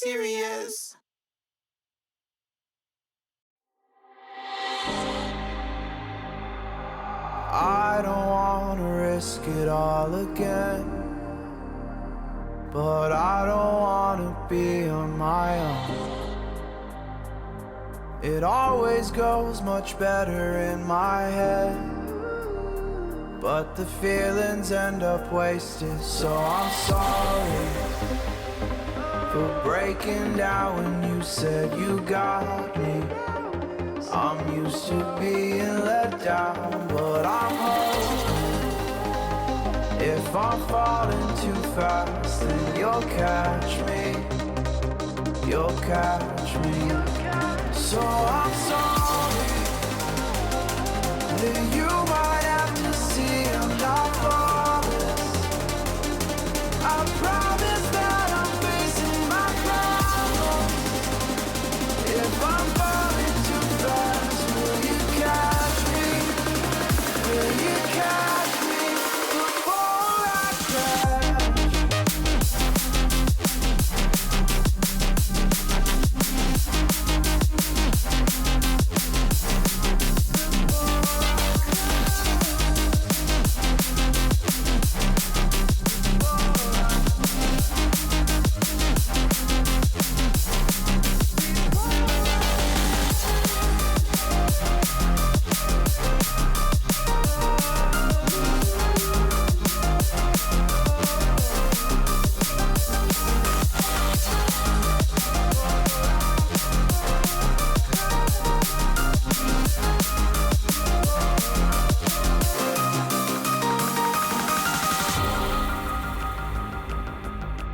serious. I don't wanna risk it all again, but I don't wanna be on my own. It always goes much better in my head, but the feelings end up wasted. So I'm sorry for breaking down when you said you got me. I'm used to being let down, but I'm hoping if I'm falling too fast, then you'll catch me. You'll catch me. So I'm sorry that you might have to see I'm not flawless. I promise that I'm facing my problems. If I'm falling too fast, will you catch me? Will you catch me before I crash?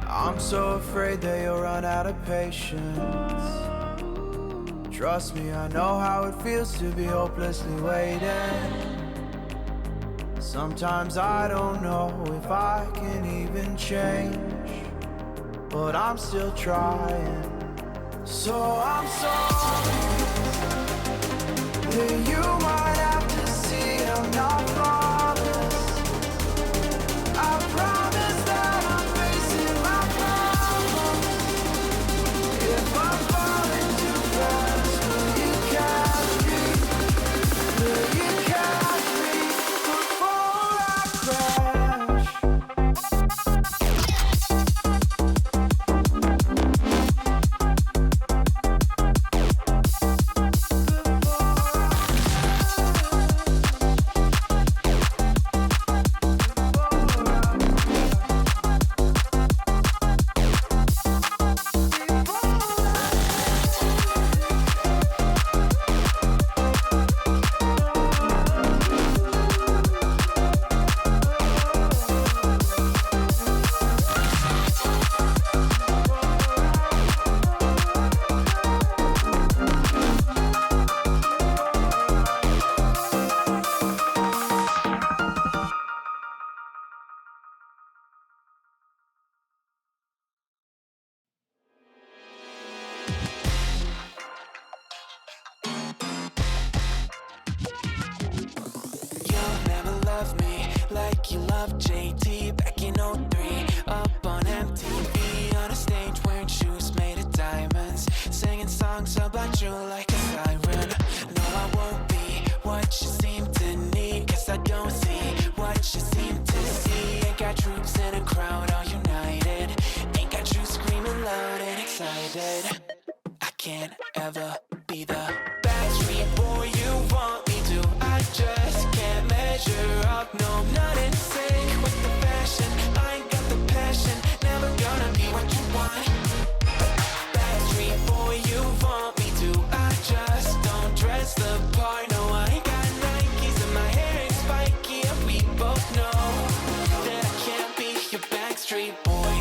I'm so afraid that you'll run out of patience. Trust me, I know how it feels to be hopelessly waiting. Sometimes I don't know if I can even change, but I'm still trying. So I'm sorry that you might have to see I'm not flawless. I promise that I'm facing my problems. If I'm falling too fast, will you catch me? Will you catch me before I crash? Love me like you love JT back in '03. Up on MTV on a stage wearing shoes made of diamonds, singing songs about you like a siren. No, I won't be what you seem to need, 'cause I don't see what you seem to see. Ain't got troops in a crowd all united, ain't got you screaming loud and excited. I can't ever be the Backstreet boy you want me to. I just can't measure up, no, not in sync with the fashion. I ain't got the passion, never gonna be what you want. Backstreet boy you want me to. I just don't dress the part, no, I ain't got Nikes and my hair ain't spiky, and we both know that I can't be your Backstreet boy.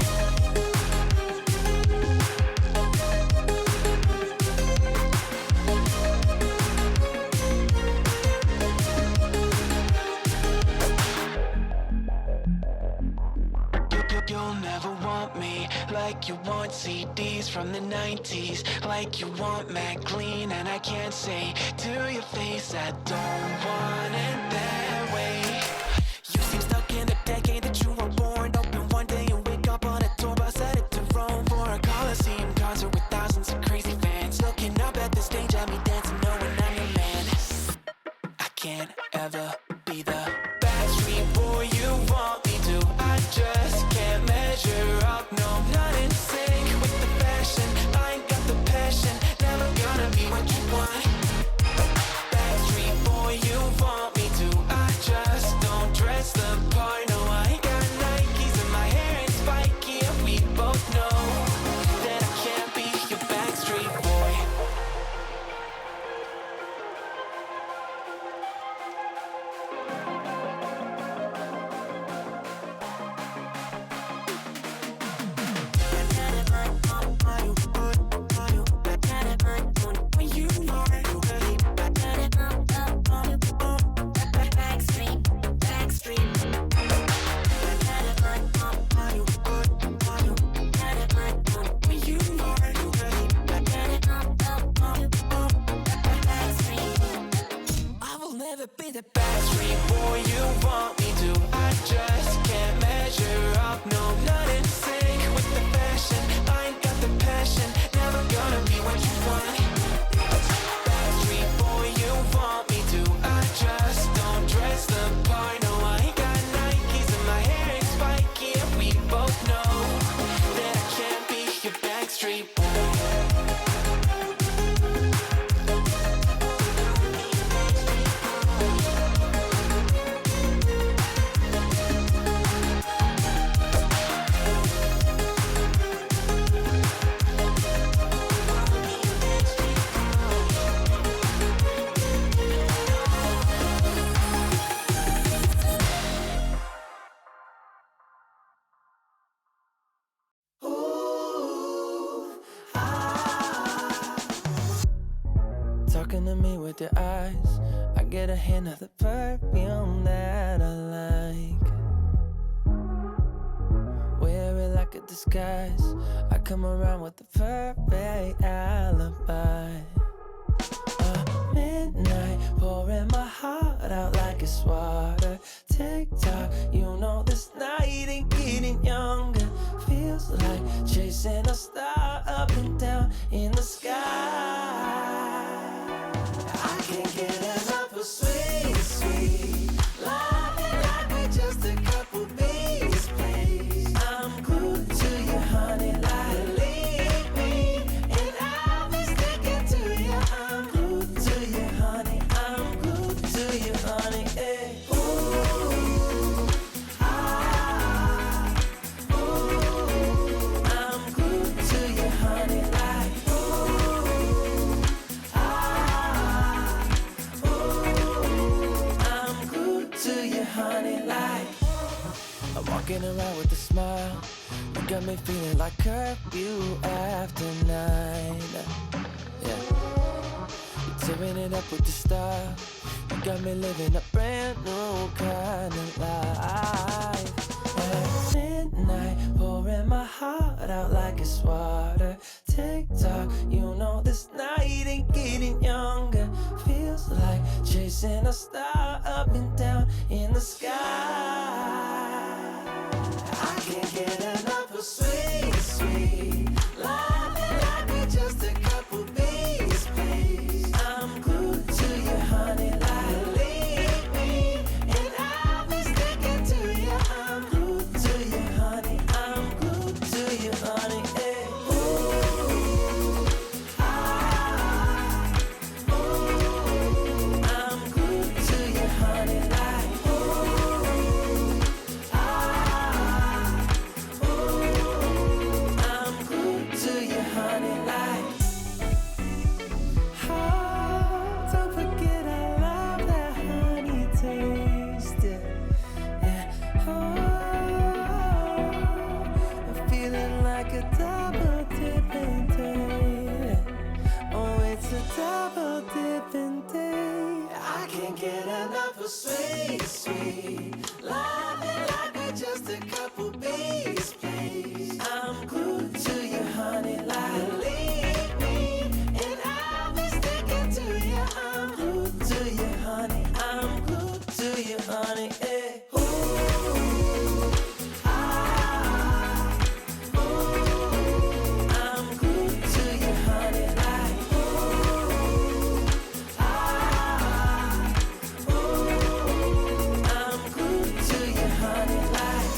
You'll never want me like you want CDs from the 90s, like you want Mac Clean, and I can't say to your face I don't want it that way. You seem stuck in the decade that you were born. Open one day and wake up on a tour bus headed to Rome for a Coliseum concert apart. No, I ain't got Nikes and my hair ain't spiky, and we both know that I can't be your backstreet boy. Be the backstreet boy you want me to. I just can't measure up, no, not in sync with the fashion. I ain't got the passion, never gonna be what you want. Backstreet boy you want me to. I just don't dress the part. No, I ain't got Nikes and my hair ain't spiky, and we both know that I can't be your backstreet boy. Talking to me with your eyes, I get a hint of the perfume that I like. Wear it like a disguise, I come around with the perfect alibi. Midnight, pouring my heart out like it's water. Tick-tock, you know this night ain't getting younger. Feels like chasing a star up and down in the sky. I can't get enough of sweet, sweet love, like we're just a couple bees, please. I'm glued to you, honey, like leave me, and I'll be sticking to you. I'm glued to you, honey. I'm glued to you, honey. Hey. Ooh, ah, ooh. I'm glued to you, honey, like honey, like I'm walking around with a smile. You got me feeling like curfew after 9. Yeah, you're tearing it up with the style. You got me living a brand new kind of life. At midnight, pouring my heart out like it's water. Tick-tock, you know this night ain't getting younger. Feels like chasing a star up and down in the sky. I can't get enough of sweet, sweet love, like we're just a couple bees, please. I'm glued to you, honey, like leave me, and I'll be sticking to you. I'm glued to you, honey. I'm glued to you, honey. Hey. Ooh, ah, ooh. I'm glued to you, honey, like ooh, ah, ooh. I'm glued to you, honey, like. Oh, don't forget I love that honey taste. Yeah. Oh, I'm feeling like a double dipping day. Oh, it's a double dipping day. I can't get enough of sweet, sweet love, like we're just a couple bees, please. I'm glued to you, honey, like leave me, and I'll be sticking to you. I'm glued to you, honey. I'm glued to you, honey. Hey. Ooh, ah, ooh. I'm glued to you, honey, like ooh, ah, ooh. I'm glued to you, honey, like.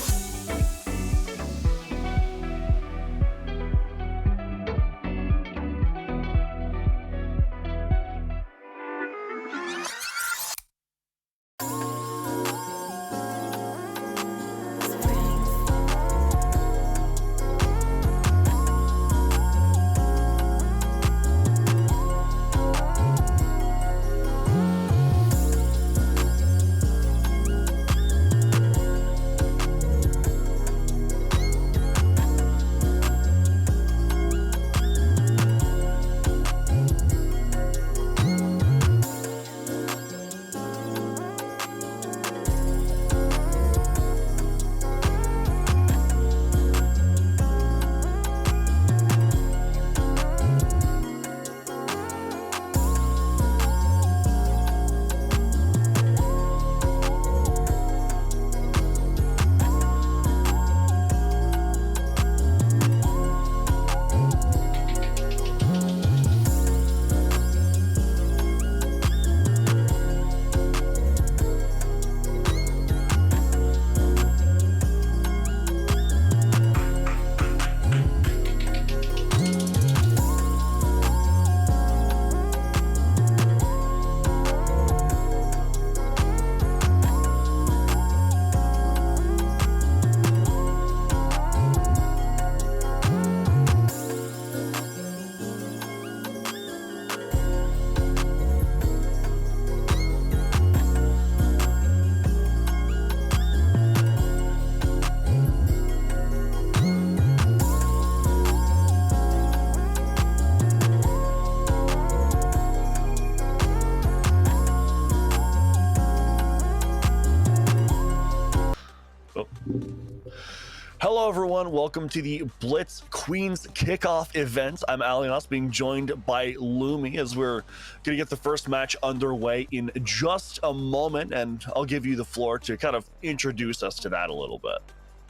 Hello, everyone. Welcome to the BLITZ Queens Kickoff event. I'm Alios, being joined by Lumi as we're going to get the first match underway in just a moment, and I'll give you the floor to kind of introduce us to that a little bit.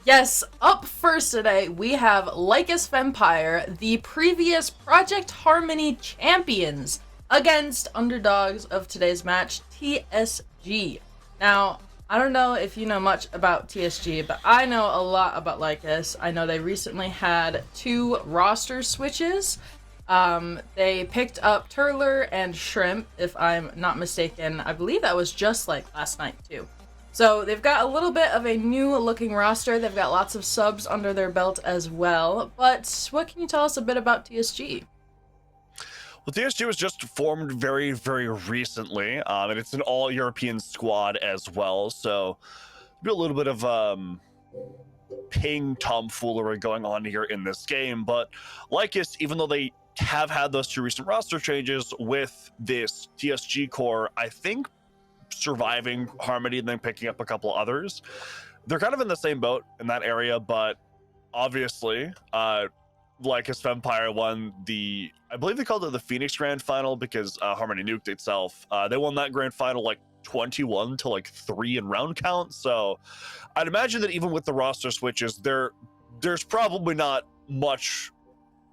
Yes, up first today, we have Lycus Vampire, the previous Project Harmony champions, against underdogs of today's match, TSG. Now, I don't know if you know much about TSG, but I know a lot about Lycus. I know they recently had 2 roster switches. They picked up Turler and Shrimp, if I'm not mistaken. I believe that was just like last night, too. So they've got a little bit of a new looking roster. They've got lots of subs under their belt as well. But what can you tell us a bit about TSG? Well, TSG was just formed very, very recently, and it's an all-European squad as well, so be a little bit of ping tomfoolery going on here in this game. But Lycus, even though they have had those 2 recent roster changes with this TSG core, I think surviving Harmony and then picking up a couple others, they're kind of in the same boat in that area. But obviously, Lycus Vampire won I believe they called it the Phoenix Grand Final because Harmony nuked itself. They won that Grand Final like 21 to like 3 in round count. So I'd imagine that even with the roster switches, there's probably not much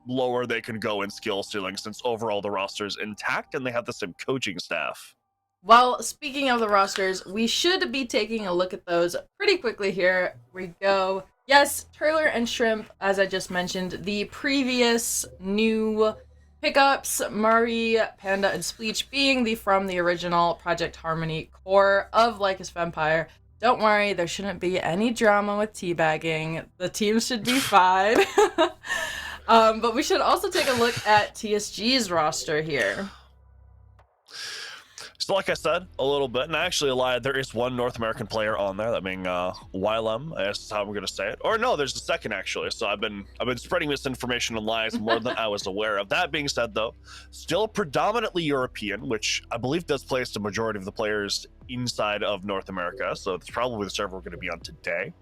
lower they can go in skill ceiling, since overall the roster's intact and they have the same coaching staff. Well, speaking of the rosters, we should be taking a look at those pretty quickly here. We go. Yes, Turler and Shrimp, as I just mentioned, the previous new pickups, Murray, Panda, and Spleech being from the original Project Harmony core of Lycus Vampire. Don't worry, there shouldn't be any drama with teabagging. The team should be fine. But we should also take a look at TSG's roster here. So like I said, a little bit, and I actually lied, there is 1 North American player on there, that being YLM, I guess is how I'm going to say it. Or no, there's a second, actually. So I've been spreading misinformation and lies more than I was aware of. That being said, though, still predominantly European, which I believe does place the majority of the players inside of North America, so it's probably the server we're going to be on today.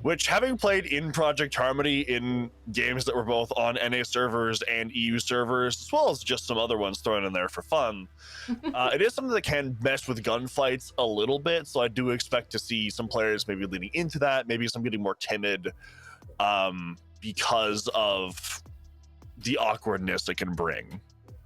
Which, having played in Project Harmony in games that were both on NA servers and EU servers, as well as just some other ones thrown in there for fun, it is something that can mess with gunfights a little bit, so I do expect to see some players maybe leading into that, maybe some getting more timid because of the awkwardness it can bring.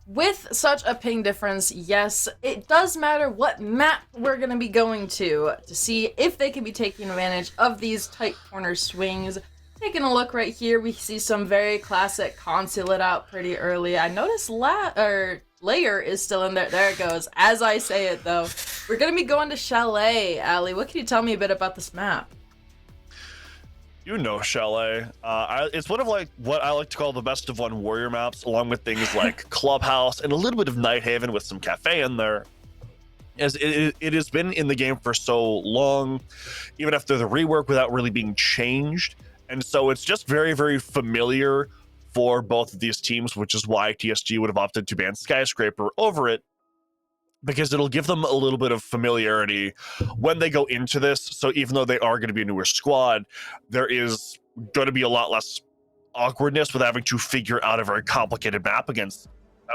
With such a ping difference, yes, it does matter what map we're going to be going to see if they can be taking advantage of these tight corner swings. Taking a look right here, we see some very classic Consulate out pretty early. I noticed Layer is still in there. There it goes. As I say it, though, we're going to be going to Chalet. Allie, what can you tell me a bit about this map? You know Chalet. It's one of like what I like to call the best of 1 warrior maps, along with things like Clubhouse and a little bit of Nighthaven with some cafe in there. As it has been in the game for so long, even after the rework, without really being changed. And so it's just very, very familiar for both of these teams, which is why TSG would have opted to ban Skyscraper over it, because it'll give them a little bit of familiarity when they go into this. So even though they are going to be a newer squad, there is going to be a lot less awkwardness with having to figure out a very complicated map against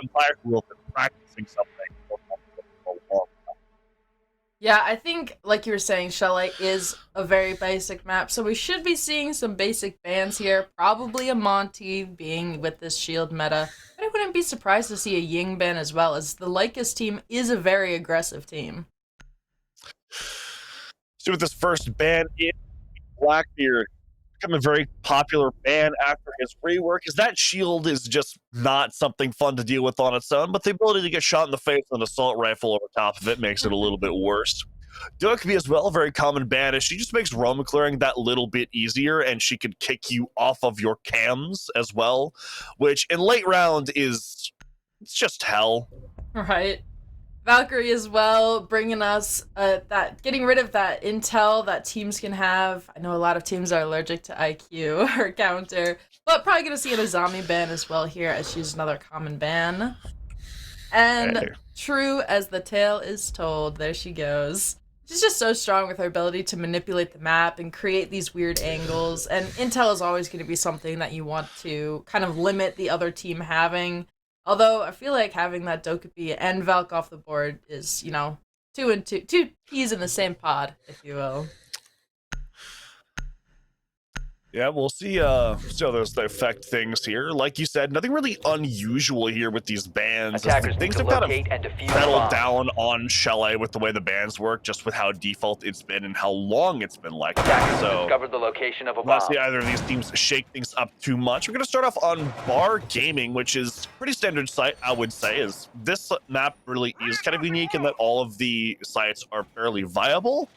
Empire, who will be practicing something for a long time. Yeah, I think, like you were saying, Chalet is a very basic map, so we should be seeing some basic bans here. Probably a Monty being with this shield meta. But I wouldn't be surprised to see a Ying ban as well, as the Lycus team is a very aggressive team. So with this first ban in Blackbeard, become a very popular ban after his rework, is that shield is just not something fun to deal with on its own, but the ability to get shot in the face with an assault rifle over top of it makes it a little bit worse. Dokkaebi as well, very common ban, is she just makes roam clearing that little bit easier, and she could kick you off of your cams as well, which in late round it's just hell. Right. Valkyrie as well, bringing us getting rid of that intel that teams can have. I know a lot of teams are allergic to IQ or counter, but probably going to see a zombie ban as well here, as she's another common ban. And true as the tale is told, there she goes. she's just so strong with her ability to manipulate the map and create these weird angles. And intel is always going to be something that you want to kind of limit the other team having. Although I feel like having that Dokkaebi and Valk off the board is, you know, two peas in the same pod, if you will. Yeah, we'll see how those affect things here. Like you said, nothing really unusual here with these bans. Things have kind of settled down on Chalet with the way the bans work, just with how default it's been and how long it's been like that. So, discovered the location of a let's bomb. see either of these teams shake things up too much. We're going to start off on Bar Gaming, which is pretty standard site, I would say. Is this map really is kind of unique in that all of the sites are fairly viable,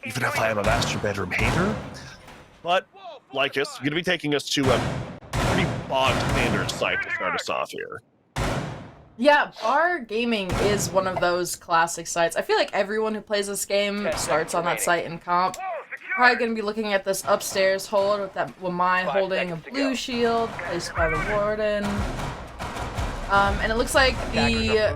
even if I am a master bedroom hater. But Lycus, going to be taking us to a pretty bog standard site to start us off here. Yeah, Bar Gaming is one of those classic sites. I feel like everyone who plays this game starts on that site in comp. Probably going to be looking at this upstairs hold with that Wamai holding a blue shield placed by the warden. And it looks like the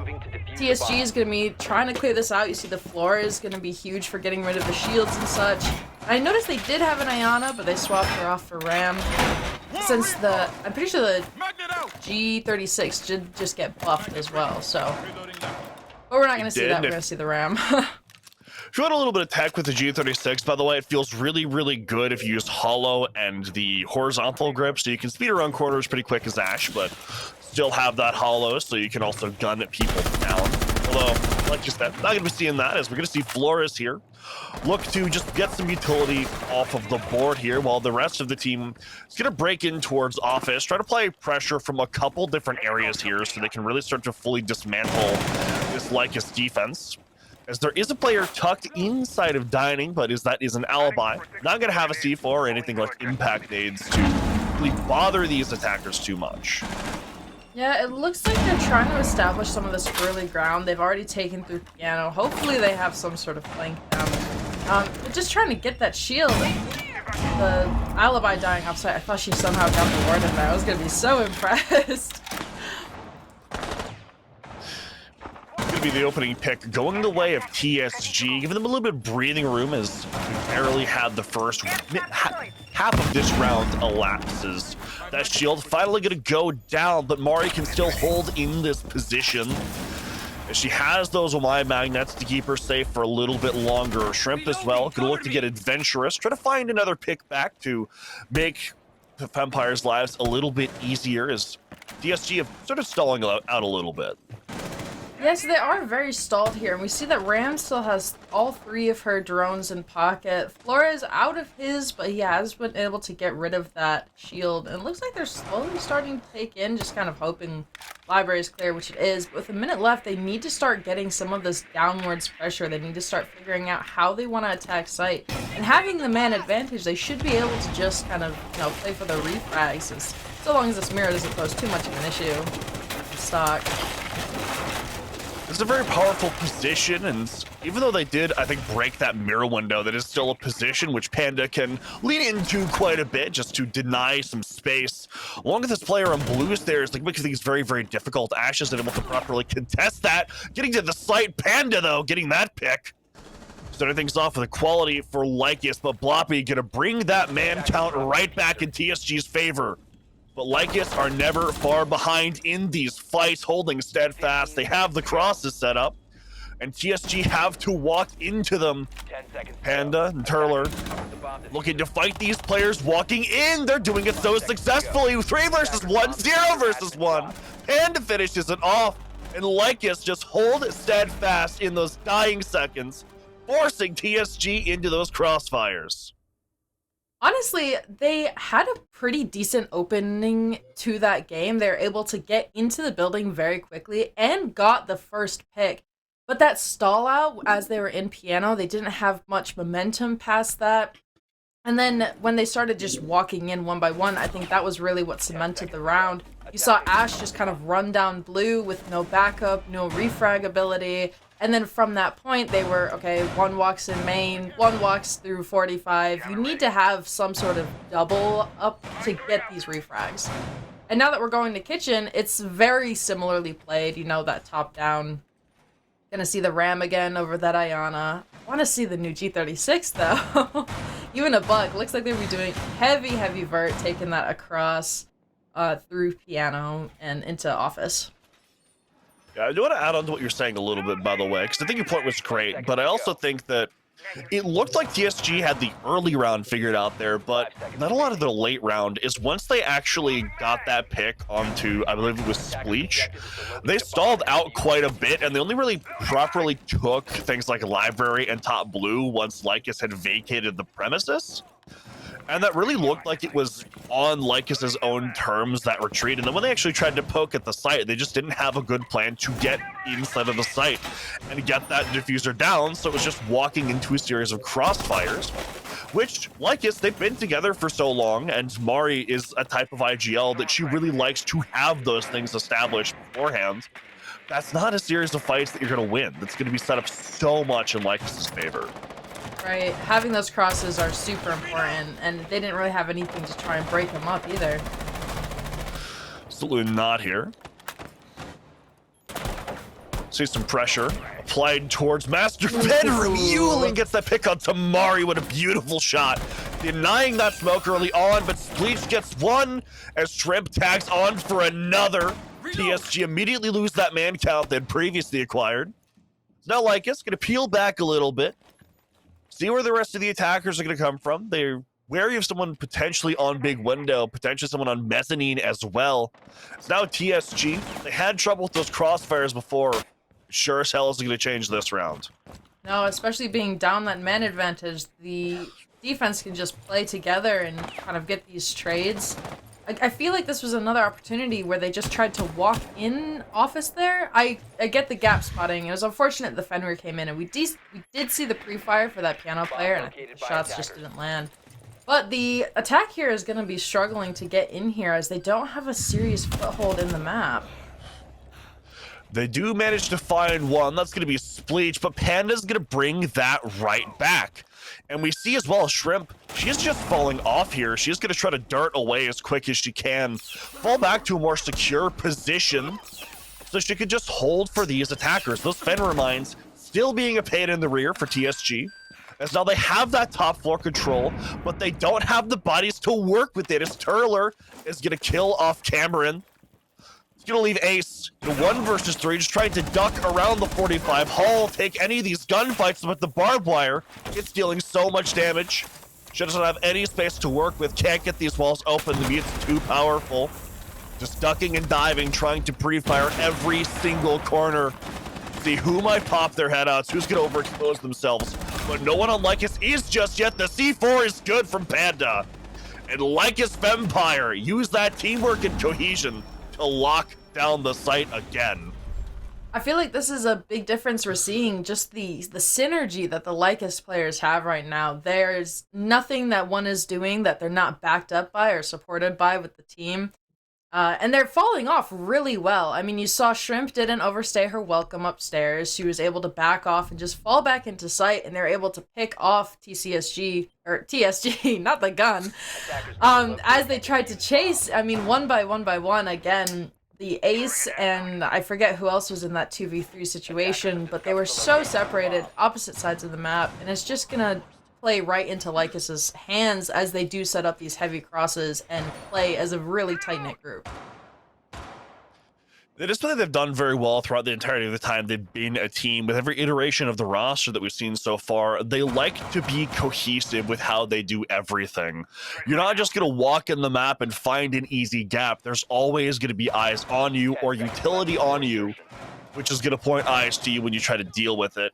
TSG is going to be trying to clear this out. You see the floor is going to be huge for getting rid of the shields and such. I noticed they did have an Ayana, but they swapped her off for Ram. Since I'm pretty sure the G36 did just get buffed as well, so. But we're not going to see that, we're going to see the Ram. If you want a little bit of tech with the G36, by the way, it feels really, really good if you use hollow and the horizontal grip, so you can speed around corners pretty quick as Ashe, but still have that hollow, so you can also gun people down. Although, like you said, not going to be seeing that, as we're going to see Flores here look to just get some utility off of the board here, while the rest of the team is going to break in towards office, try to play pressure from a couple different areas here so they can really start to fully dismantle this Lycus defense. As there is a player tucked inside of dining, but that is an alibi. Not going to have a C4 or anything like impact nades to really bother these attackers too much. Yeah, it looks like they're trying to establish some of this early ground. They've already taken through piano. Hopefully they have some sort of flank down. They're just trying to get that shield. The alibi dying offsite. I thought she somehow got the warden there. I was going to be so impressed. Going to be the opening pick, going the way of TSG, giving them a little bit of breathing room as we barely had the first half of this round elapses. That shield finally going to go down, but Mari can still hold in this position. As she has those Wamai magnets to keep her safe for a little bit longer. Shrimp as well, going to look to get adventurous, try to find another pick back to make the Fempire's lives a little bit easier as TSG have sort of stalling out a little bit. Yes, they are very stalled here, and we see that Ram still has all three of her drones in pocket. Flores out of his, but he has been able to get rid of that shield. And it looks like they're slowly starting to take in, just kind of hoping library is clear, which it is. But with a minute left, they need to start getting some of this downwards pressure. They need to start figuring out how they want to attack site. And having the man advantage, they should be able to just kind of, you know, play for the refrags, so long as this mirror doesn't pose too much of an issue with stock. It's a very powerful position, and even though they did, I think, break that mirror window, that is still a position which Panda can lean into quite a bit just to deny some space. Along with this player on blue stairs, like, making things very, very difficult. Ashe isn't able to properly contest that. Getting to the site, Panda, though, getting that pick. Starting things off with a quality for Lycus, but Bloppy gonna bring that man count right back in TSG's favor. But Lycus are never far behind in these fights, holding steadfast. They have the crosses set up, and TSG have to walk into them. Panda and Turler looking to fight these players, walking in. They're doing it so successfully. 3 versus 1, 0 versus 1. Panda finishes it off, and Lycus just hold steadfast in those dying seconds, forcing TSG into those crossfires. Honestly, they had a pretty decent opening to that game. They were able to get into the building very quickly and got the first pick. But that stall out as they were in piano, they didn't have much momentum past that. And then when they started just walking in one by one, I think that was really what cemented the round. You saw Ashe just kind of run down blue with no backup, no refrag ability. And then from that point, they were, okay, one walks in main, one walks through 45. You need to have some sort of double up to get these refrags. And now that we're going to kitchen, it's very similarly played. You know, that top down. Gonna see the Ram again over that Ayana. want to see the new G36 though. Even a bug. Looks like they'll be doing heavy vert, taking that across through piano and into office. Yeah, I do want to add on to what you're saying a little bit, by the way, because I think your point was great, but I also think that it looked like TSG had the early round figured out there, but not a lot of the late round. Is once they actually got that pick onto, I believe it was Spleech, they stalled out quite a bit, and they only really properly took things like Library and Top Blue once Lycus had vacated the premises. And that really looked like it was on Lycus's own terms, that retreat. And then when they actually tried to poke at the site, they just didn't have a good plan to get inside of the site and get that diffuser down. So it was just walking into a series of crossfires, which Lycus, they've been together for so long. And Mari is a type of IGL that she really likes to have those things established beforehand. That's not a series of fights that you're going to win. That's going to be set up so much in Lycus's favor. Right, having those crosses are super important, and they didn't really have anything to try and break them up either. Absolutely not here. See some pressure applied towards Master Bedroom. Yulin gets that pick on Tamari. What a beautiful shot. Denying that smoke early on, but Spleech gets one as Shrimp tags on for another. TSG immediately lose that man count they'd previously acquired. Now Lycus gonna peel back a little bit. See where the rest of the attackers are going to come from. They're wary of someone potentially on big window, potentially someone on mezzanine as well. It's now TSG. They had trouble with those crossfires before. Sure as hell is going to change this round. No, especially being down that man advantage, the defense can just play together and kind of get these trades. I feel like this was another opportunity where they just tried to walk in office there. I get the gap spotting. It was unfortunate the Fenrir came in, and we did see the pre-fire for that piano player, and I think the shots just didn't land. But the attack here is going to be struggling to get in here as they don't have a serious foothold in the map. They do manage to find one. That's going to be Spleech, but Panda's going to bring that right back. And we see as well Shrimp, she's just falling off here. She's going to try to dart away as quick as she can, fall back to a more secure position so she could just hold for these attackers. Those Fenrir mines still being a pain in the rear for TSG, as now they have that top floor control, but they don't have the bodies to work with it, as Turler is going to kill off Cameron. Gonna leave Ace in 1 versus 3, just trying to duck around the 45 hull, take any of these gunfights, but the barbed wire, it's dealing so much damage. She doesn't have any space to work with, can't get these walls open, the mute's too powerful. Just ducking and diving, trying to pre-fire every single corner. See who might pop their head out, who's gonna overexpose themselves. But no one on Lycus is just yet. The C4 is good from Panda. And Lycus Vampire, use that teamwork and cohesion to lock down the site again. I feel like this is a big difference we're seeing, just the synergy that the Lycus players have right now. There's nothing that one is doing that they're not backed up by or supported by with the team. And they're falling off really well. I mean, you saw Shrimp didn't overstay her welcome upstairs. She was able to back off and just fall back into sight, and they're able to pick off TSG, not the gun. As they tried to chase, I mean, one by one, again, the Ace and I forget who else was in that 2v3 situation, but they were so separated, opposite sides of the map, and it's just gonna play right into Lycus's hands as they do set up these heavy crosses and play as a really tight-knit group. It is something they've done very well throughout the entirety of the time they've been a team. With every iteration of the roster that we've seen so far, they like to be cohesive with how they do everything. You're not just going to walk in the map and find an easy gap. There's always going to be eyes on you or utility on you, which is going to point eyes to you when you try to deal with it.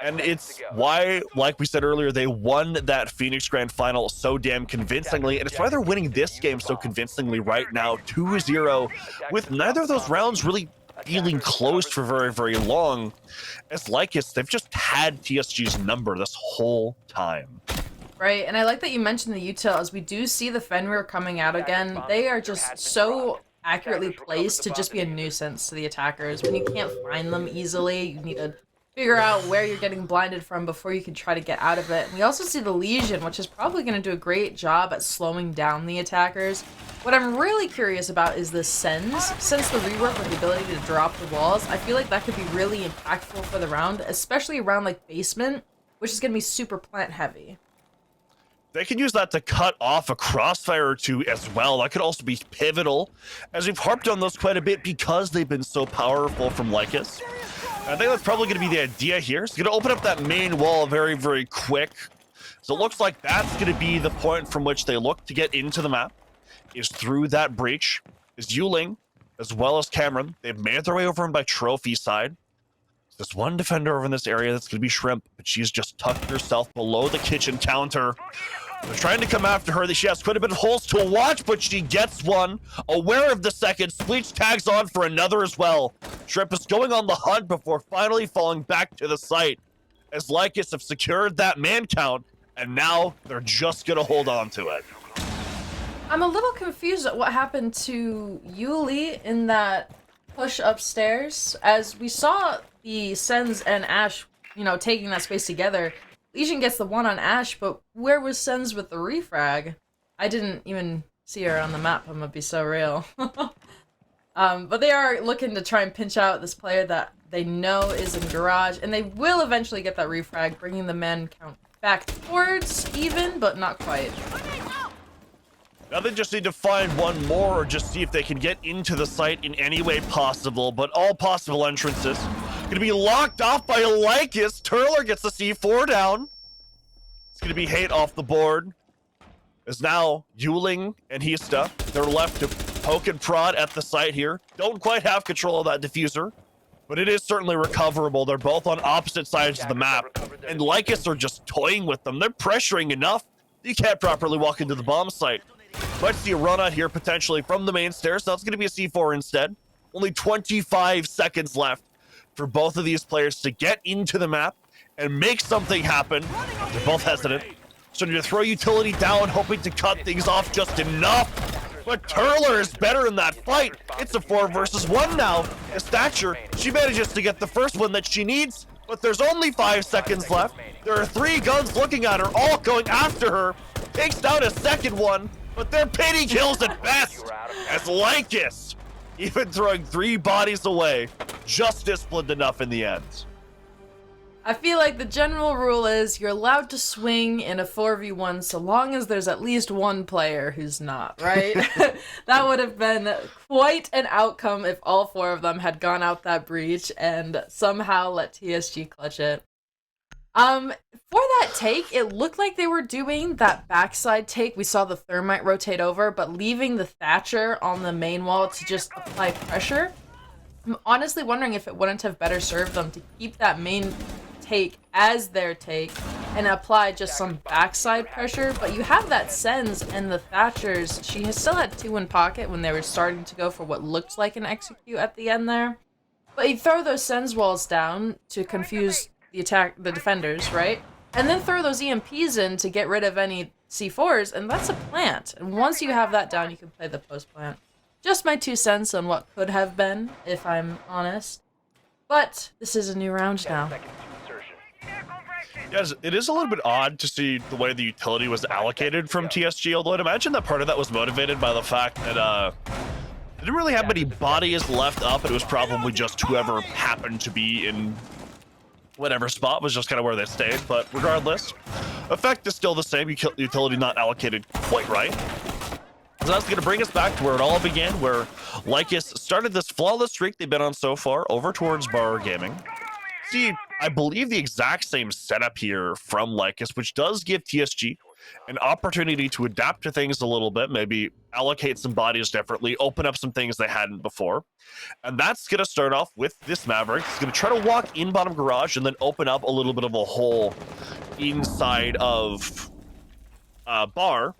And it's why, like we said earlier, they won that Phoenix Grand Final so damn convincingly, and it's why they're winning this game so convincingly right now, 2-0, with neither of those rounds really feeling close for very, very long. As Lycus, they've just had TSG's number this whole time. Right, and I like that you mentioned the util, as we do see the Fenrir coming out again. They are just so accurately placed to just be a nuisance to the attackers. When you can't find them easily, you need to figure out where you're getting blinded from before you can try to get out of it. And we also see the Legion, which is probably going to do a great job at slowing down the attackers. What I'm really curious about is the Sens. Since the rework with the ability to drop the walls, I feel like that could be really impactful for the round, especially around like basement. which is going to be super plant heavy. They can use that to cut off a crossfire or two as well. That could also be pivotal, as we've harped on those quite a bit because they've been so powerful from Lycus. I think that's probably going to be the idea here. It's going to open up that main wall very, very quick. So it looks like that's going to be the point from which they look to get into the map, is through that breach. Is Yuling, as well as Cameron. They've made their way over by trophy side. There's one defender over in this area that's going to be Shrimp, but she's just tucked herself below the kitchen counter. They're trying to come after her. She has quite a bit of holes to watch, but she gets one. Aware of the second, Spleech tags on for another as well. Shrimp is going on the hunt before finally falling back to the site, as Lycus have secured that man count, and now they're just going to hold on to it. I'm a little confused at what happened to Yuli in that push upstairs, as we saw the Sens and Ash, you know, taking that space together. Legion gets the one on Ash, but where was Sens with the refrag? I didn't even see her on the map, I'm gonna be so real. But they are looking to try and pinch out this player that they know is in garage, and they will eventually get that refrag, bringing the man count back towards even, but not quite. Now they just need to find one more, or just see if they can get into the site in any way possible, but all possible entrances gonna be locked off by Lycus. Turler gets the C4 down. It's gonna be hate off the board. As now Yuling and Hista, they're left to poke and prod at the site here. Don't quite have control of that diffuser, but it is certainly recoverable. They're both on opposite sides of the map, and Lycus are just toying with them. They're pressuring enough. You can't properly walk into the bomb site. Might see a run out here potentially from the main stairs. Now it's going to be a C4 instead. Only 25 seconds left for both of these players to get into the map and make something happen. They're both hesitant. Starting to throw utility down, hoping to cut things off just enough. But Turler is better in that fight. It's a 4 versus 1 now. As Thatcher, she manages to get the first one that she needs, but there's only 5 seconds left. There are 3 guns looking at her, all going after her. Takes down a second one, but they're pity kills at best, as Lycus, even throwing 3 bodies away, just disciplined enough in the end. I feel like the general rule is you're allowed to swing in a 4v1 so long as there's at least one player who's not, right? That would have been quite an outcome if all 4 of them had gone out that breach and somehow let TSG clutch it. For that take, it looked like they were doing that backside take. We saw the Thermite rotate over, but leaving the Thatcher on the main wall to just apply pressure. I'm honestly wondering if it wouldn't have better served them to keep that main take as their take and apply just some backside pressure. But you have that Sens and the Thatchers. She has still had 2 in pocket when they were starting to go for what looked like an execute at the end there. But you throw those Sens walls down to confuse the defenders, right? And then throw those EMPs in to get rid of any C4s, and that's a plant. And once you have that down, you can play the post plant. Just my 2 cents on what could have been, if I'm honest. But this is a new round now. Yes, it is a little bit odd to see the way the utility was allocated from TSG, although I'd imagine that part of that was motivated by the fact that they didn't really have many bodies left up, and it was probably just whoever happened to be in whatever spot was just kind of where they stayed. But regardless, effect is still the same. Utility not allocated quite right. So that's going to bring us back to where it all began, where Lycus started this flawless streak they've been on so far over towards Bar Gaming. See, I believe the exact same setup here from Lycus, which does give TSG an opportunity to adapt to things a little bit, maybe allocate some bodies differently, open up some things they hadn't before. And that's going to start off with this Maverick. It's going to try to walk in bottom garage and then open up a little bit of a hole inside of bar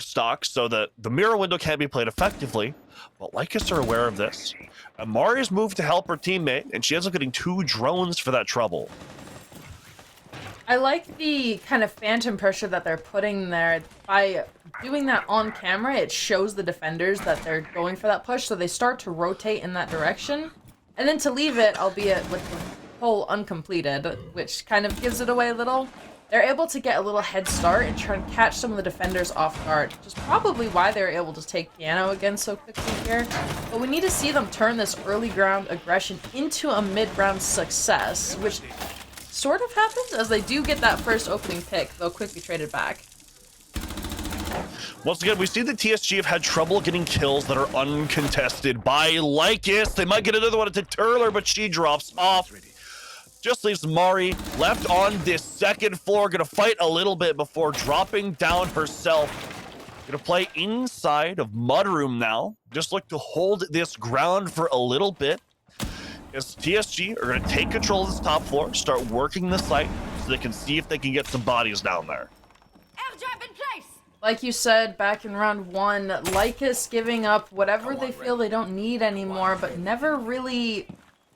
stock so that the mirror window can't be played effectively. But Lycus are aware of this. Amari's moved to help her teammate, and she ends up getting 2 drones for that trouble. I like the kind of phantom pressure that they're putting there. By doing that on camera, it shows the defenders that they're going for that push, so they start to rotate in that direction. And then to leave it, albeit with the hole uncompleted, which kind of gives it away a little, they're able to get a little head start and try and catch some of the defenders off guard, which is probably why they're able to take Piano again so quickly here. But we need to see them turn this early ground aggression into a mid-round success, which sort of happens, as they do get that first opening pick. They'll quickly trade it back. Once again, we see that TSG have had trouble getting kills that are uncontested by Lycus. They might get another one to Turler, but she drops off. Just leaves Mari left on this second floor. Gonna fight a little bit before dropping down herself. Gonna play inside of Mudroom now. Just look to hold this ground for a little bit. As TSG are gonna take control of this top floor, start working the site so they can see if they can get some bodies down there. Airdrop in place! Like you said back in round 1, Lycus giving up whatever they feel they don't need anymore, but never really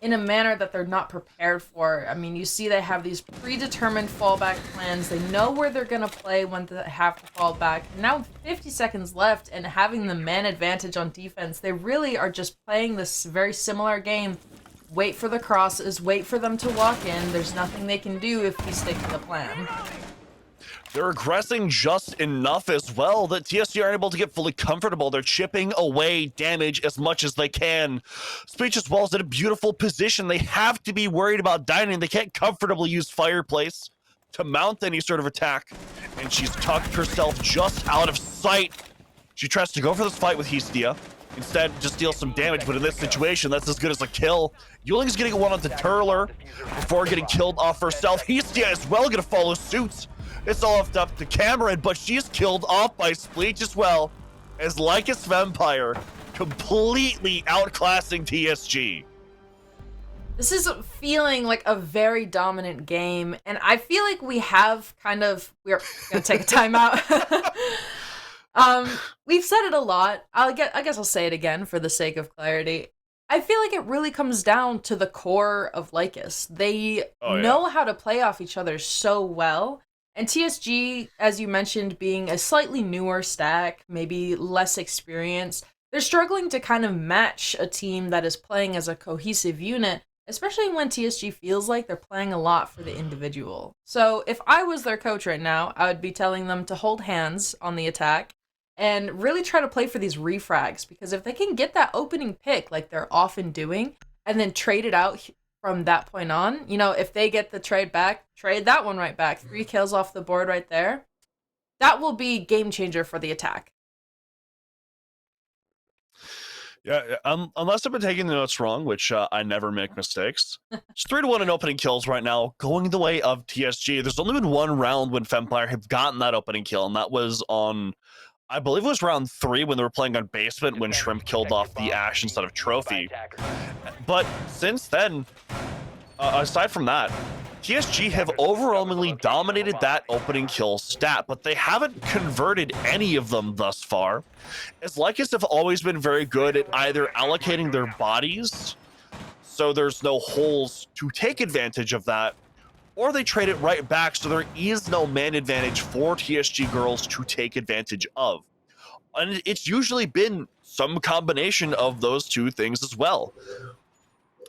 in a manner that they're not prepared for. I mean, you see they have these predetermined fallback plans. They know where they're going to play when they have to fall back. Now with 50 seconds left and having the man advantage on defense, they really are just playing this very similar game. Wait for the crosses, wait for them to walk in. There's nothing they can do if we stick to the plan. They're aggressing just enough as well that TSG aren't able to get fully comfortable. They're chipping away damage as much as they can. Speech as well is in a beautiful position. They have to be worried about dining. They can't comfortably use Fireplace to mount any sort of attack. And she's tucked herself just out of sight. She tries to go for this fight with Hestia. Instead, just deal some damage, but in this situation, that's as good as a kill. Yuling's getting one onto Turler before getting killed off herself. Hestia as well gonna follow suit. It's all left up to Cameron, but she's killed off by Spleech as well, as Lycus Vampire completely outclassing TSG. This is feeling like a very dominant game, and I feel like we have we're gonna take a timeout. We've said it a lot. I guess I'll say it again for the sake of clarity. I feel like it really comes down to the core of Lycus. They know how to play off each other so well. And TSG, as you mentioned, being a slightly newer stack, maybe less experienced, they're struggling to kind of match a team that is playing as a cohesive unit, especially when TSG feels like they're playing a lot for the individual. So if I was their coach right now, I would be telling them to hold hands on the attack and really try to play for these refrags, because if they can get that opening pick like they're often doing and then trade it out from that point on, you know, if they get the trade back, trade that one right back. 3 kills off the board right there. That will be game changer for the attack. Yeah, unless I've been taking the notes wrong, which I never make mistakes. It's 3-1 in opening kills right now, going the way of TSG. There's only been one round when Fempire have gotten that opening kill, and that was on, I believe it was round 3 when they were playing on Basement when Shrimp killed off the Ash instead of Trophy. But since then, aside from that, TSG have overwhelmingly dominated that opening kill stat, but they haven't converted any of them thus far, as Lycus have always been very good at either allocating their bodies so there's no holes to take advantage of that, or they trade it right back so there is no man advantage for TSG girls to take advantage of. And it's usually been some combination of those two things as well.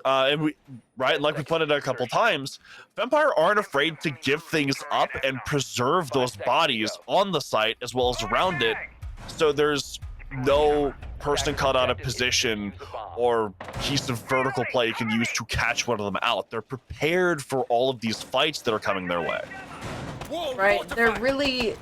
And like we pointed out a couple times, Vampire aren't afraid to give things up and preserve those bodies on the site as well as around it, so there's no person caught out of position or piece of vertical play you can use to catch one of them out. They're prepared for all of these fights that are coming their way. Right, they're really...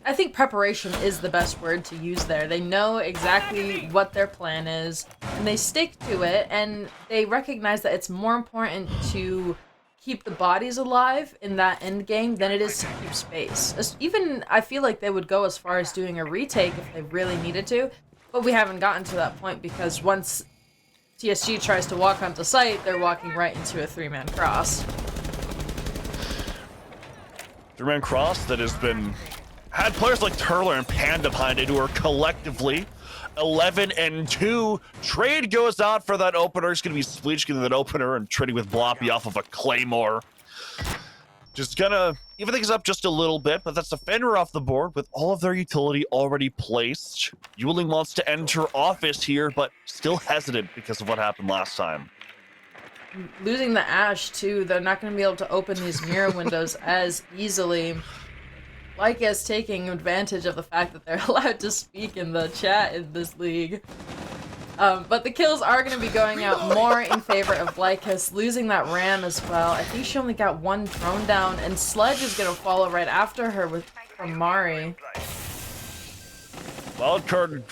I think preparation is the best word to use there. They know exactly what their plan is, and they stick to it, and they recognize that it's more important to keep the bodies alive in that end game than it is to keep space. Even, I feel like they would go as far as doing a retake if they really needed to, but we haven't gotten to that point because once TSG tries to walk onto site, they're walking right into a 3-man cross. 3-man cross that has been... had players like Turler and Panda behind it who are collectively 11-2. Trade goes out for that opener. It's going to be Spleech getting that opener and trading with Bloppy off of a Claymore. Just gonna even things up just a little bit, but that's a Fender off the board with all of their utility already placed. Yuling wants to enter office here, but still hesitant because of what happened last time. Losing the Ash, too, they're not going to be able to open these mirror windows as easily. Lycus taking advantage of the fact that they're allowed to speak in the chat in this league. But the kills are going to be going out more in favor of Lycus, losing that ram as well. I think she only got one drone down, and Sledge is going to follow right after her from Mari. Wildcard,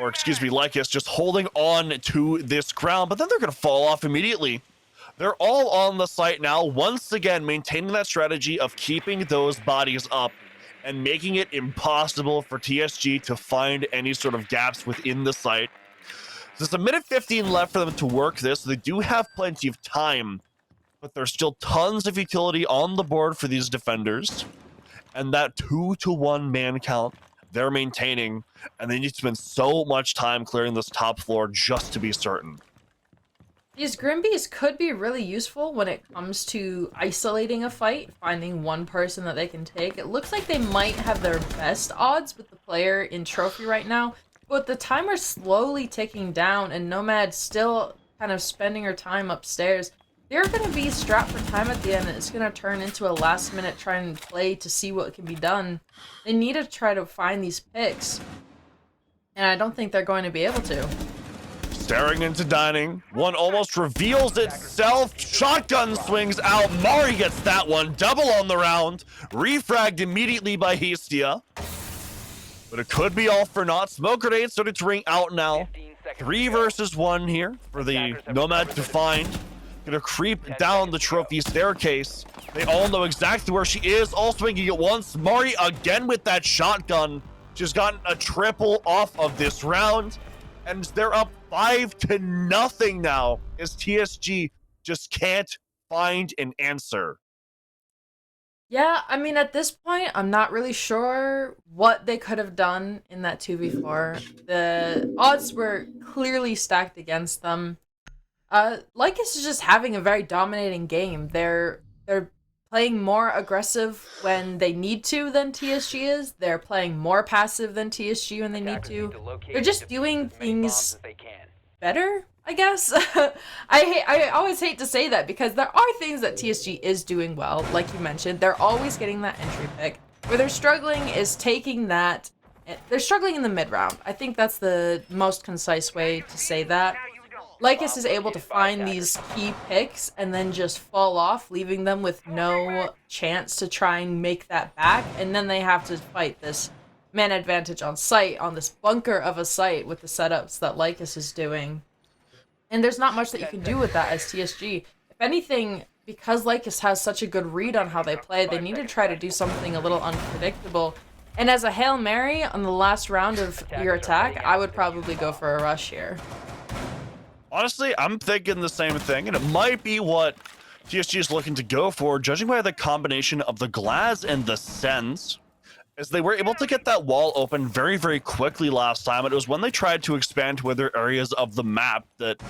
or excuse me, Lycus just holding on to this ground, but then they're going to fall off immediately. They're all on the site now, once again maintaining that strategy of keeping those bodies up and making it impossible for TSG to find any sort of gaps within the site. There's a minute 15 left for them to work this, so they do have plenty of time, but there's still tons of utility on the board for these defenders, and that 2-to-1 man count they're maintaining, and they need to spend so much time clearing this top floor just to be certain. These Grimbees could be really useful when it comes to isolating a fight, finding one person that they can take. It looks like they might have their best odds with the player in Trophy right now, but the timer's slowly ticking down, and Nomad still kind of spending her time upstairs. They're going to be strapped for time at the end, and it's going to turn into a last-minute try and play to see what can be done. They need to try to find these picks, and I don't think they're going to be able to. Staring into dining, one almost reveals itself. Shotgun swings out. Mari gets that one. Double on the round. Refragged immediately by Hestia. But it could be all for naught. Smoke grenade started to ring out now. 3 versus 1 here for the Nomad to find. Gonna creep down the trophy staircase. They all know exactly where she is. All swinging at once. Mari again with that shotgun. She's gotten a triple off of this round. And they're up 5-0 now as TSG just can't find an answer. Yeah, I mean, at this point, I'm not really sure what they could have done in that 2v4. The odds were clearly stacked against them. Lycus is just having a very dominating game. They're playing more aggressive when they need to than TSG is. They're playing more passive than TSG when they need to. They're just doing things better, I guess. I always hate to say that because there are things that TSG is doing well, like you mentioned. They're always getting that entry pick. Where they're struggling is taking that. They're struggling in the mid round. I think that's the most concise way to say that. Lycus is able to find these key picks and then just fall off, leaving them with no chance to try and make that back. And then they have to fight this man advantage on site, on this bunker of a site with the setups that Lycus is doing. And there's not much that you can do with that as TSG. If anything, because Lycus has such a good read on how they play, they need to try to do something a little unpredictable. And as a Hail Mary on the last round of your attack, I would probably go for a rush here. Honestly, I'm thinking the same thing, and it might be what TSG is looking to go for, judging by the combination of the Glaz and the Sens, as they were able to get that wall open very, very quickly last time. It was when they tried to expand to other areas of the map that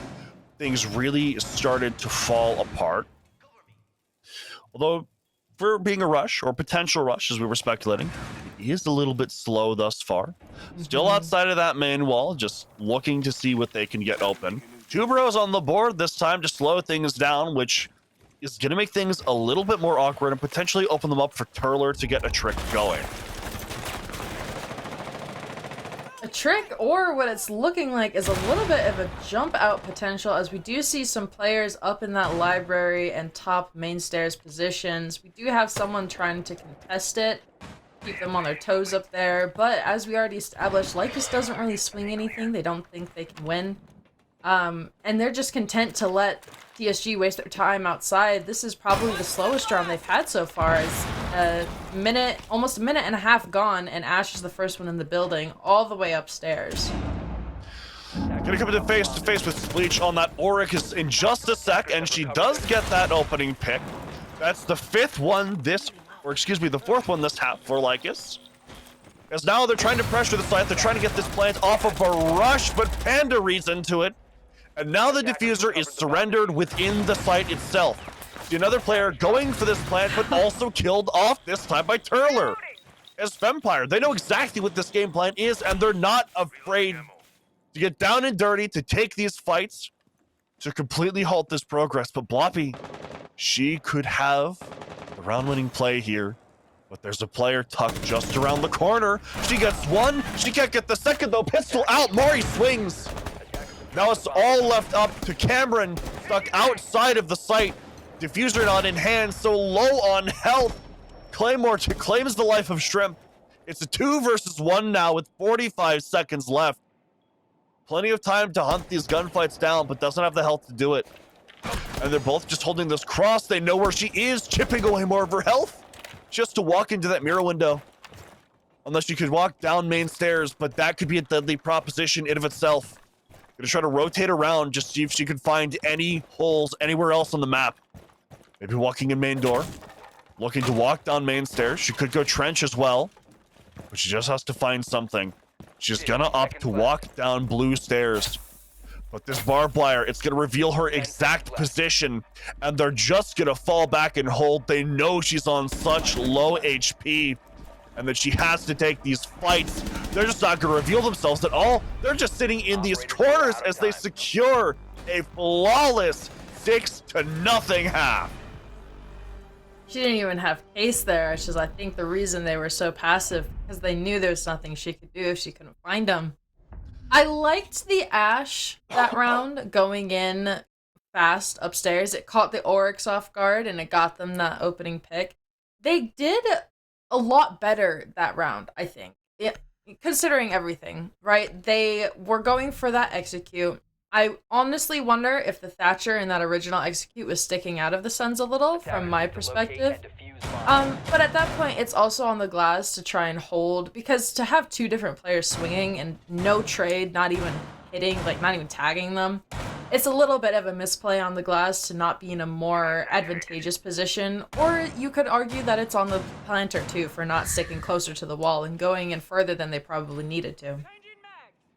things really started to fall apart. Although, for being a rush, or potential rush, as we were speculating, it is a little bit slow thus far. Still outside of that main wall, just looking to see what they can get open. 2 bros on the board this time to slow things down, which is going to make things a little bit more awkward and potentially open them up for Turler to get a trick going. A trick, or what it's looking like, is a little bit of a jump out potential, as we do see some players up in that library and top main stairs positions. We do have someone trying to contest it, keep them on their toes up there, but as we already established, Lycus doesn't really swing anything. They don't think they can win. And they're just content to let TSG waste their time outside. This is probably the slowest round they've had so far. It's almost a minute and a half gone, and Ash is the first one in the building, all the way upstairs. Gonna come into face to face with Spleech on that Oryx in just a sec, and she does get that opening pick. That's the 4th one this half for Lycus. As now they're trying to pressure the site, they're trying to get this plant off of a rush, but Panda reads into it. And now the diffuser is surrendered within the site itself. See another player going for this plant, but also killed off this time by Turler. As Fempire, they know exactly what this game plan is, and they're not afraid to get down and dirty, to take these fights, to completely halt this progress. But Bloppy, she could have the round-winning play here. But there's a player tucked just around the corner. She gets one. She can't get the second, though. Pistol out. Mari swings. Now it's all left up to Cameron, stuck outside of the site. Diffuser not in hand, so low on health. Claymore claims the life of Shrimp. It's a 2 versus 1 now with 45 seconds left. Plenty of time to hunt these gunfights down, but doesn't have the health to do it. And they're both just holding this cross. They know where she is, chipping away more of her health. Just to walk into that mirror window. Unless you could walk down main stairs, but that could be a deadly proposition in of itself. Gonna try to rotate around, just see if she could find any holes anywhere else on the map. Maybe walking in main door. Looking to walk down main stairs. She could go trench as well. But she just has to find something. She's gonna opt to walk down blue stairs. But this barbed wire, it's gonna reveal her exact position. And they're just gonna fall back and hold. They know she's on such low HP. And that she has to take these fights. They're just not gonna reveal themselves at all. They're just sitting in these corners as they secure a flawless 6-0 half. She didn't even have Case there, which is, I think, the reason they were so passive, because they knew there was nothing she could do if she couldn't find him. I liked the Ashe that round, going in fast upstairs. It caught the Oryx off guard, and it got them that opening pick. They did a lot better that round, I think. Considering everything, right? They were going for that execute. I honestly wonder if the Thatcher in that original execute was sticking out of the Suns a little, from my perspective. But at that point, it's also on the glass to try and hold, because to have two different players swinging and no trade, not even hitting, like not even tagging them, it's a little bit of a misplay on the glass to not be in a more advantageous position. Or you could argue that it's on the planter too, for not sticking closer to the wall and going in further than they probably needed to.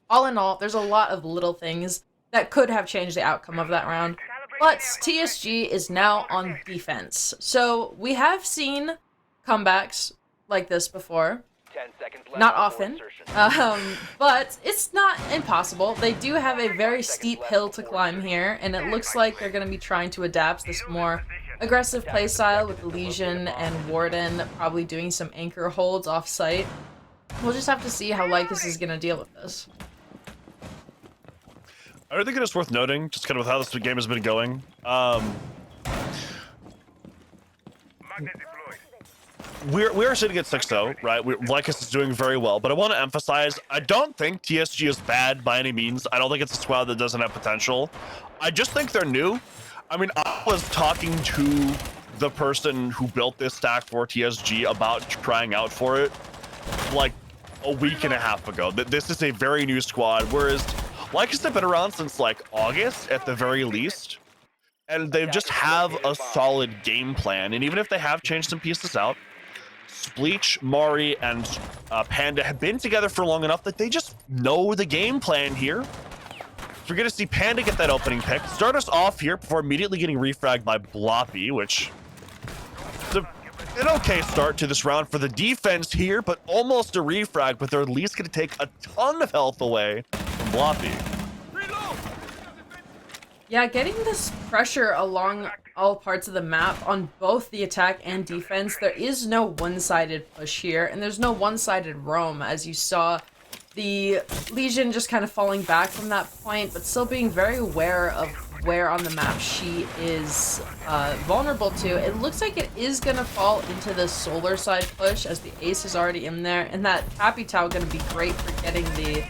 All in all, there's a lot of little things that could have changed the outcome of that round. But TSG is now on defense. So we have seen comebacks like this before. Not often, but it's not impossible. They do have a very steep hill to climb here, and it looks like they're going to be trying to adapt this more aggressive playstyle with the Legion and Warden probably doing some anchor holds off-site. We'll just have to see how Lycus is going to deal with this. I think it is worth noting, just kind of with how this game has been going. We are sitting at 6-0, right? Lycus is doing very well, but I want to emphasize, I don't think TSG is bad by any means. I don't think it's a squad that doesn't have potential. I just think they're new. I mean, I was talking to the person who built this stack for TSG about trying out for it like a week and a half ago. This is a very new squad, whereas Lycus have been around since like August at the very least, and they just have a solid game plan. And even if they have changed some pieces out, Spleech, Mari, and Panda have been together for long enough that they just know the game plan here. So we're gonna see Panda get that opening pick, start us off here before immediately getting refragged by Bloppy, which is an okay start to this round for the defense here, but almost a refrag, but they're at least gonna take a ton of health away from Bloppy. Yeah, getting this pressure along all parts of the map on both the attack and defense, there is no one-sided push here, and there's no one-sided roam, as you saw the Legion just kind of falling back from that point, but still being very aware of where on the map she is vulnerable to. It looks like it is going to fall into the solar side push, as the Ace is already in there, and that Capitao going to be great for getting the...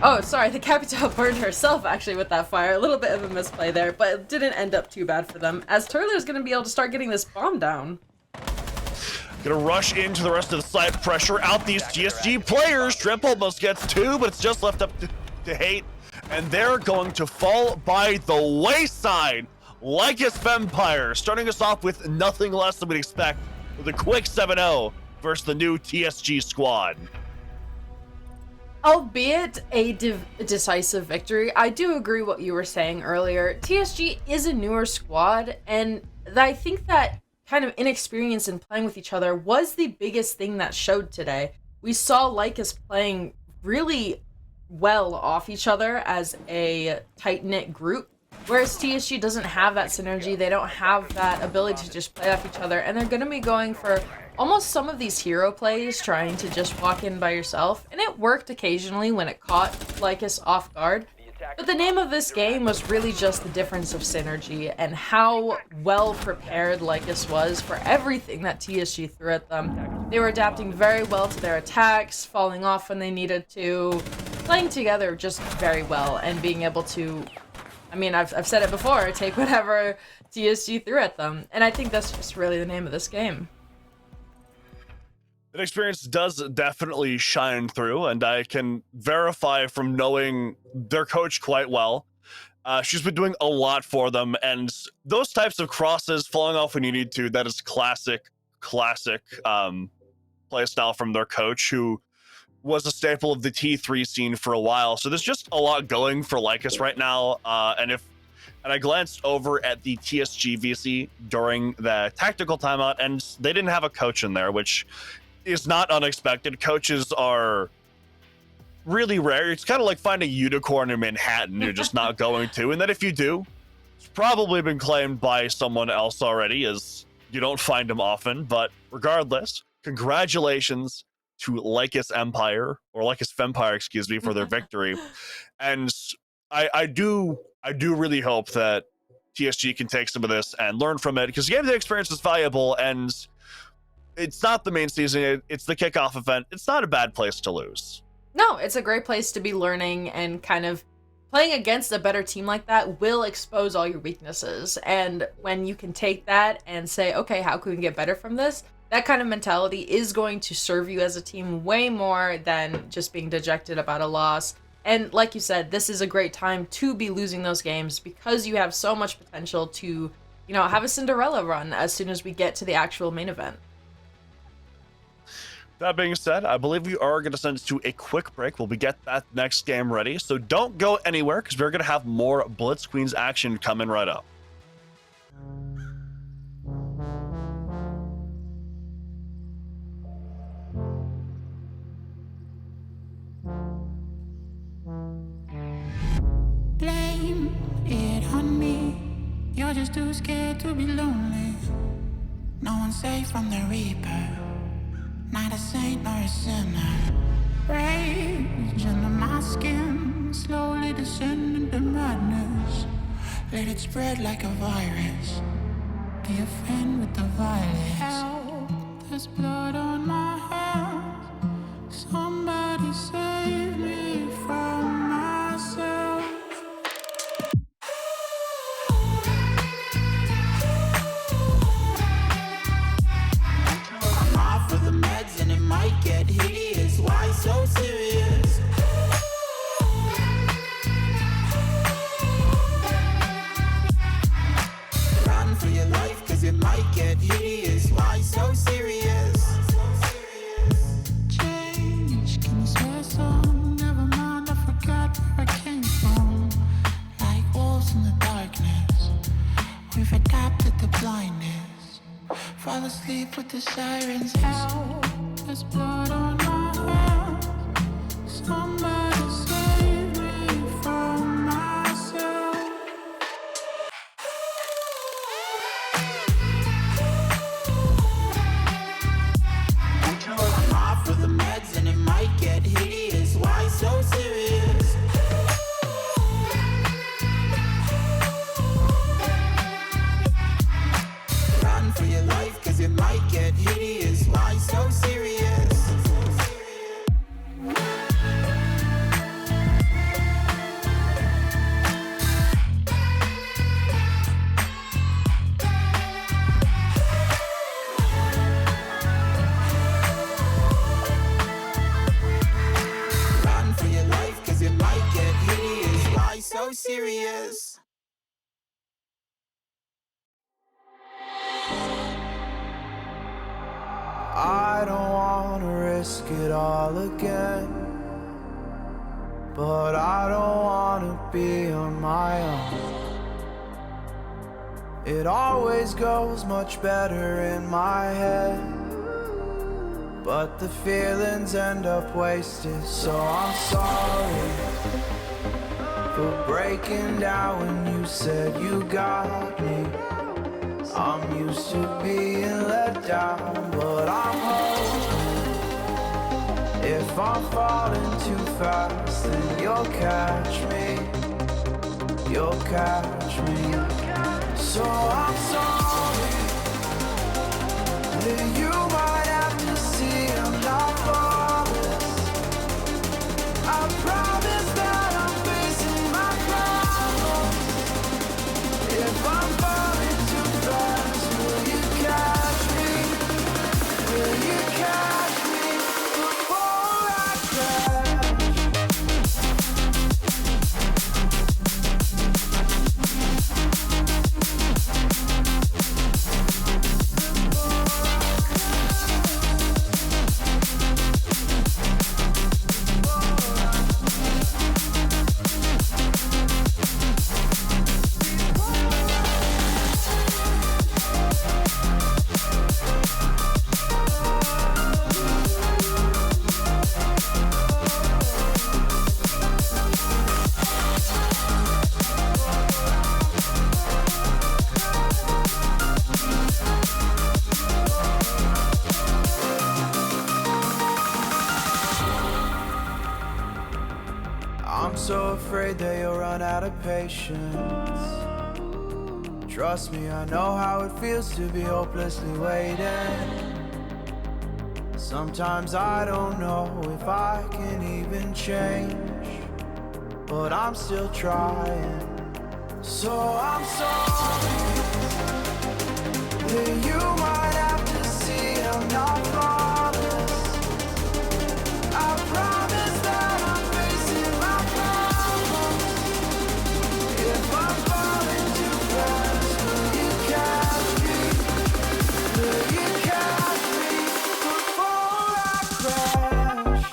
Oh, sorry, the Capitao burned herself, actually, with that fire. A little bit of a misplay there, but it didn't end up too bad for them, as Turler's going to be able to start getting this bomb down. Gonna rush into the rest of the side, pressure out these TSG players. Shrimp almost gets two, but it's just left up to Hate, and they're going to fall by the wayside. Lycus Vampire starting us off with nothing less than we'd expect, with a quick 7-0 versus the new TSG squad. Albeit a decisive victory, I do agree what you were saying earlier. TSG is a newer squad, and I think that kind of inexperience in playing with each other was the biggest thing that showed today. We saw Lycus playing really well off each other as a tight-knit group, whereas TSG doesn't have that synergy. They don't have that ability to just play off each other, and they're going to be going for almost some of these hero plays, trying to just walk in by yourself, and it worked occasionally when it caught Lycus off guard. But the name of this game was really just the difference of synergy and how well prepared Lycus was for everything that TSG threw at them. They were adapting very well to their attacks, falling off when they needed to, playing together just very well, and being able to, I mean, I've said it before, take whatever TSG threw at them. And I think that's just really the name of this game. That experience does definitely shine through, and I can verify from knowing their coach quite well. She's been doing a lot for them, and those types of crosses, falling off when you need to, that is classic play style from their coach, who was a staple of the T3 scene for a while. So there's just a lot going for Lycus right now, and I glanced over at the TSG VC during the tactical timeout, and they didn't have a coach in there, which is not unexpected. Coaches are really rare. It's kind of like finding a unicorn in Manhattan. You're just not going to. And then if you do, it's probably been claimed by someone else already, as you don't find them often. But regardless, congratulations to Lycus Empire, or Lycus Fempire, excuse me, for their victory. And I do really hope that TSG can take some of this and learn from it, because game day experience is valuable, and it's not the main season, it's the kickoff event. It's not a bad place to lose. No, it's a great place to be learning, and kind of playing against a better team like that will expose all your weaknesses. And when you can take that and say, okay, how can we get better from this? That kind of mentality is going to serve you as a team way more than just being dejected about a loss. And like you said, this is a great time to be losing those games, because you have so much potential to, have a Cinderella run as soon as we get to the actual main event. That being said, I believe we are going to send it to a quick break while we get that next game ready. So don't go anywhere, because we're going to have more Blitz Queens action coming right up. Blame it on me. You're just too scared to be lonely. No one's safe from the Reaper. Not a saint nor a sinner. Rage under my skin, slowly descending to madness. Let it spread like a virus. Be a friend with the violence. Help, there's blood on my hands. Somebody save me from myself. I'm off of the meds and it might get hideous. Why so serious? Run for your life, cause it might get hideous. Why so serious? Change, can you swear some? Never mind, I forgot where I came from. Like wolves in the darkness, we've adapted to blindness. Fall asleep with the sirens. Help, there's blood on my hands. Somebody save me from myself. I'm off of the meds and it might get hideous. Why so serious? Run for your life, cause it might get hideous. Why so serious? Run for your life, cause it might get hideous. Why so serious? I don't wanna risk it all again, but I don't wanna be on my own. It always goes much better in my head, but the feelings end up wasted. So I'm sorry for breaking down when you said you got me. I'm used to being let down, but I'm hoping if I'm falling too fast, then you'll catch me. you'll catch me. So I'm sorry that you might have to see I'm not flawless. I promise that I'm facing my problems. If I'm falling too fast, will you catch me? Will you catch me before I crash? I'm so afraid that you'll run out of patience. Trust me, I know how it feels to be hopelessly waiting. Sometimes I don't know if I can even change, but I'm still trying. So I'm sorry that you might have to see I'm not flawless. I promise that I'm facing my problems. If I'm falling too fast, will you catch me? Will you catch me before I crash?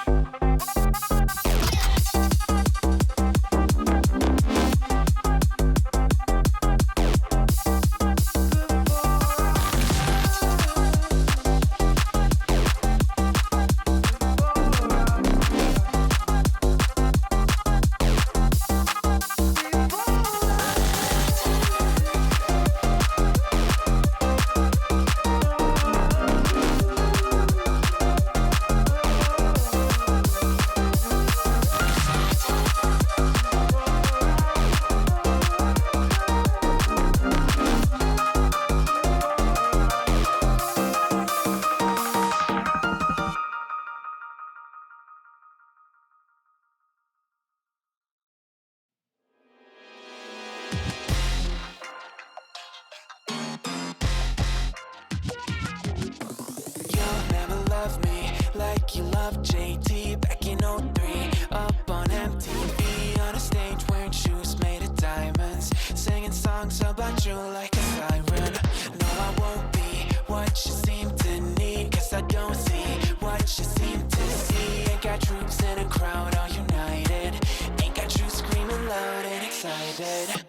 You'll never love me like you love JT back in '03. Up on MTV on a stage wearing shoes made of diamonds, singing songs about you like a siren. No, I won't be what you seem to need, cause I don't see what you seem to see. Ain't got troops in a crowd all united, ain't got you screaming loud and excited.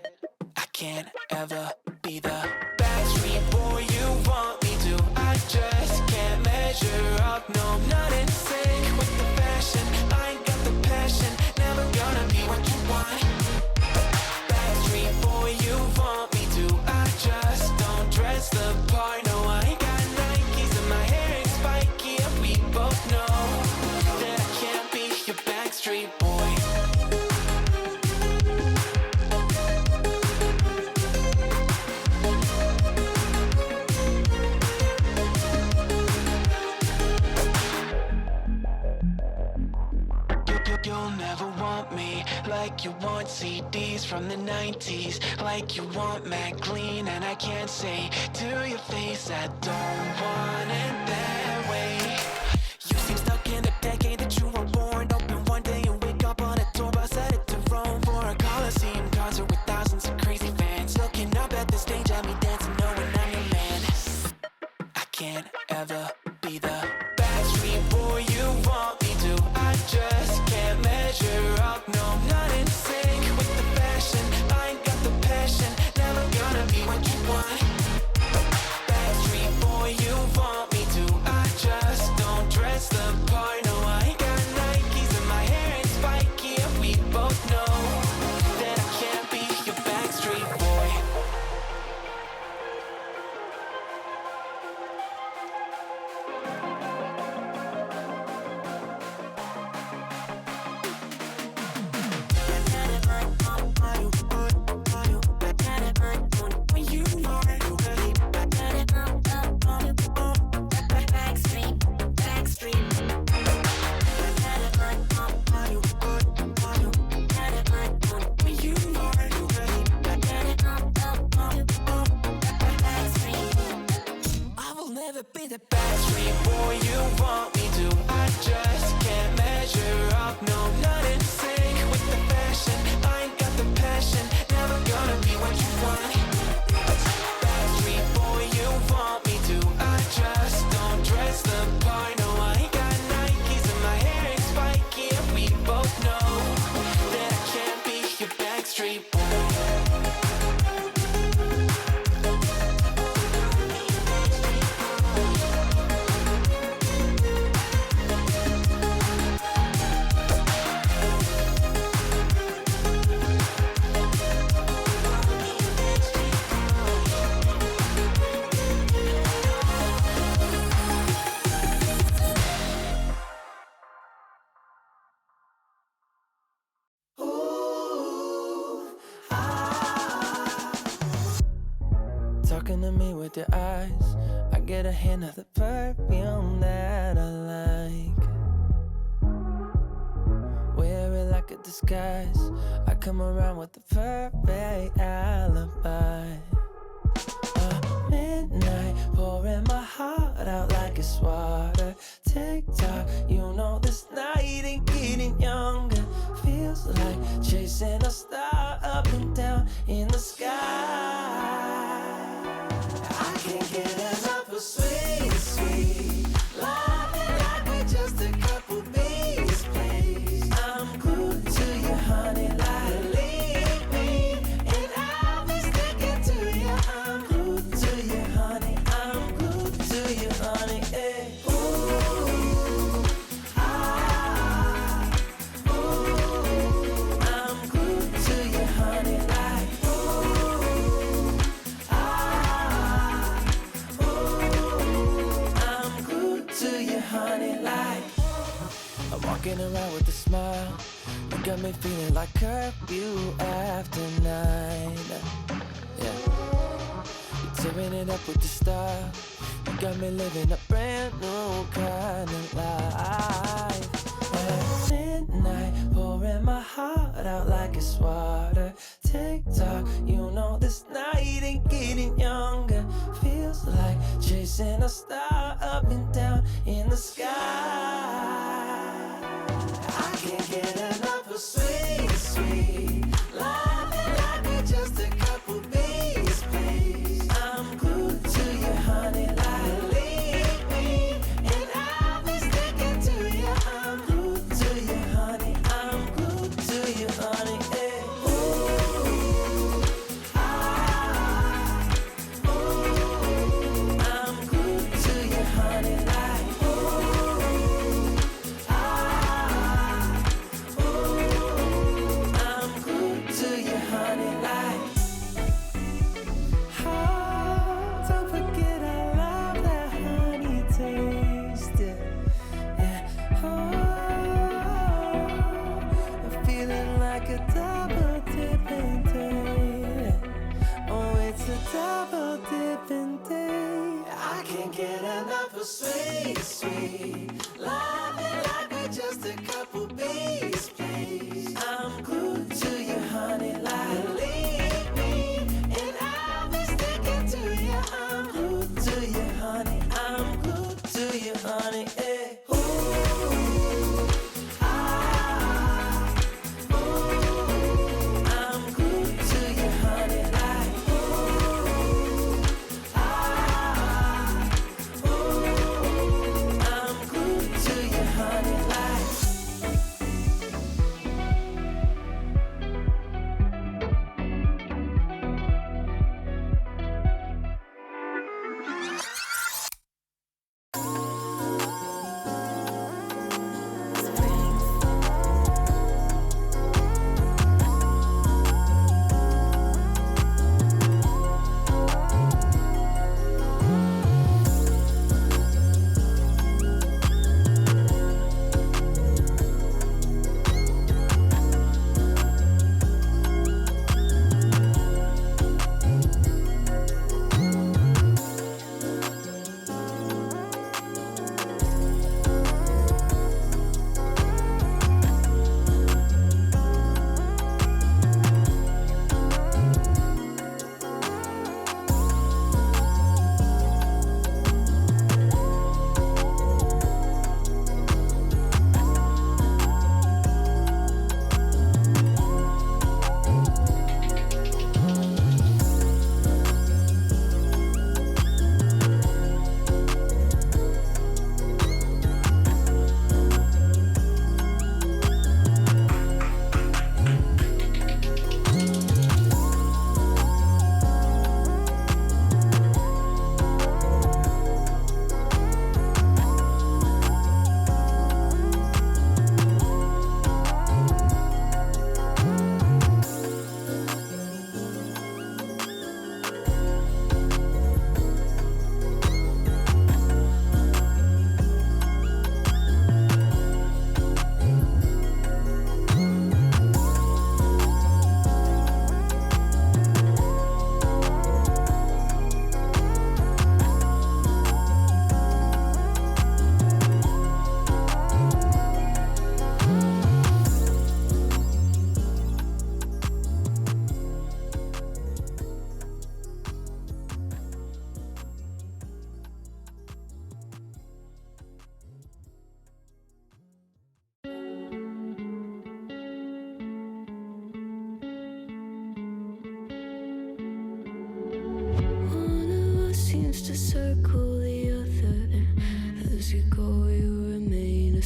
I can't ever be the Backstreet boy you want me to. I just can't measure up, no, I'm not in sync with the fashion. I ain't got the passion, never gonna be what you want. Backstreet boy you want me to. I just don't dress the part, no, I ain't got Nikes and my hair ain't spiky, and we both know that I can't be your Backstreet boy. You'll never want me like you want CDs from the 90s, like you want Mac Clean, and I can't say to your face I don't want it that way. You seem stuck in the decade that you were born. Open one day and wake up on a tour bus headed to Rome for a Coliseum concert with thousands of crazy fans, looking up at the stage at me dancing, knowing I'm your man. I can't ever be the Backstreet boy you want me to. I just can't measure up, no, I'm not in sync with the fashion. I ain't got the passion, never gonna be what you want. Backstreet boy you want me to. I a hint of the perfume that I like. Wear it like a disguise. I come around with the perfect alibi. Midnight, pouring my heart out like it's water. Tick-tock, you know this night ain't getting younger. Feels like chasing a star up and down in the sky. I can't get enough of sweet, sweet loving like we're just a couple bees, please. I'm glued to you, honey, like leave me, and I'll be sticking to you. I'm glued to you, honey. I'm glued to you, honey. Hey. Ooh, ah, ooh, I'm glued to you, honey, like ooh, ah, ooh, I'm glued to you, honey, like. I'm walking around with a smile. You got me feeling like curfew after 9. Yeah. You're tearing it up with the style. You got me living a brand new kind of life. At midnight, pouring my heart out like it's water. Tick-tock, you know this night ain't getting younger. Feels like chasing a star up and down in the sky. I can't get enough of sweet, sweet loving like we're just a couple bees, please. I'm glued to you, honey, like leave me, and I'll be sticking to you. I'm glued to you, honey. I'm glued to you, honey. Hey. Ooh, ah, ooh, I'm glued to you, honey, like ooh, ah, ooh, I'm glued to you, honey, like. Oh, don't forget I love that honey taste. Yeah. Oh, I'm feeling like a double dipping day. Oh, it's a double dipping day. I can't get enough of sweet, sweet loving like we're just a couple bees, please. I'm glued to you, honey, like leave me, and I'll be sticking to you. I'm glued to you, honey. I'm glued to you, honey. Hey. Ooh, ah, ooh, I'm glued to you, honey, like ooh, ah, ooh, I'm glued to you, honey, like.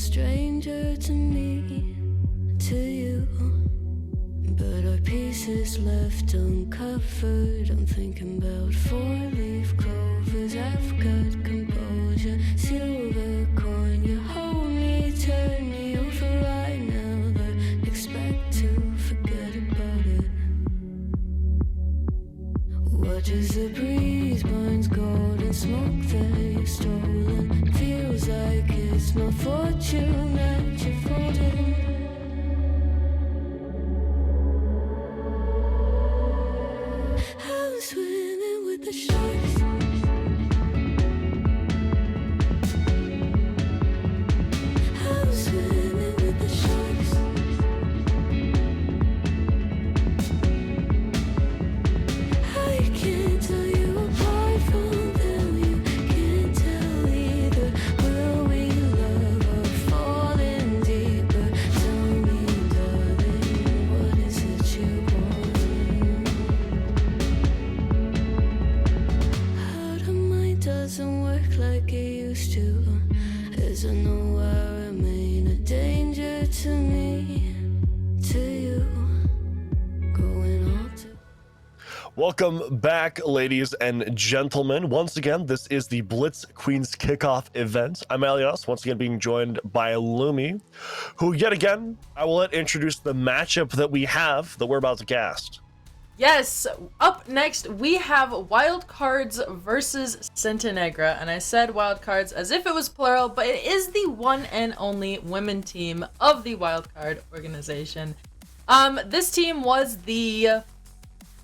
stranger to me, to you. But our pieces left uncovered. I'm thinking about four-leaf clovers. I've got composure, silver coin. You hold me, turn me over right now, but expect to forget about it. Watch as the breeze burns golden smoke that you've stolen. Feels like it's my fortune that you're folding. I'm swimming with the sharks. I'm swimming with the sharks. I can't tell you apart from them. You can't tell either. Will we love or fall in deeper? Tell me, darling, what is it you want? How the mind doesn't work like it used to. As I know I remain a danger to me, to you, going on to. Welcome back, ladies and gentlemen. Once again, this is the Blitz Queen's Kickoff event. I'm Elias, once again being joined by Lumi, who yet again, I will let introduce the matchup that we have that we're about to cast. Yes, up next we have Wildcards versus Centenegra, and I said Wildcards as if it was plural, but it is the one and only women team of the Wildcard organization. This team was the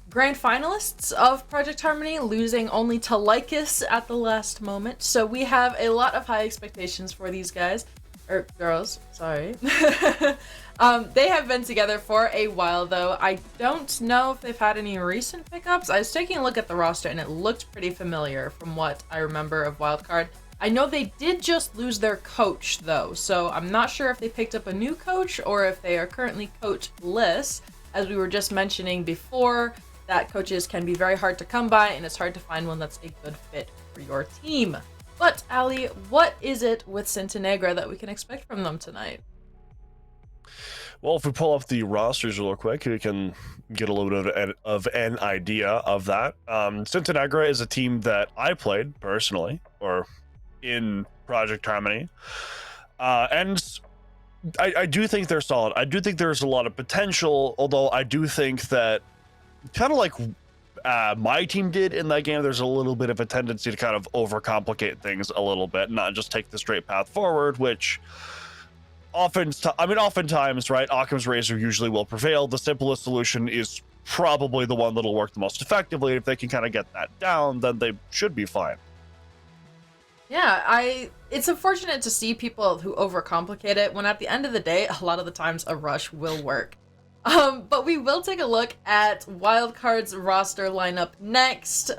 grand finalists of Project Harmony, losing only to Lycus at the last moment, so we have a lot of high expectations for these guys, or girls, sorry. They have been together for a while, though. I don't know if they've had any recent pickups. I was taking a look at the roster, and it looked pretty familiar from what I remember of Wildcard. I know they did just lose their coach, though, so I'm not sure if they picked up a new coach or if they are currently coachless. As we were just mentioning before, that coaches can be very hard to come by, and it's hard to find one that's a good fit for your team. But, Ali, what is it with Centenegra that we can expect from them tonight? Well, if we pull up the rosters real quick, we can get a little bit of an idea of that. Centenegra is a team that I played personally, or in Project Harmony. And I do think they're solid. I do think there's a lot of potential, although I do think that kind of like my team did in that game, there's a little bit of a tendency to kind of overcomplicate things a little bit, not just take the straight path forward, which oftentimes, right, Occam's razor usually will prevail. The simplest solution is probably the one that'll work the most effectively. If they can kind of get that down, then they should be fine. Yeah, it's unfortunate to see people who overcomplicate it when at the end of the day, a lot of the times a rush will work. But we will take a look at Wildcard's roster lineup next.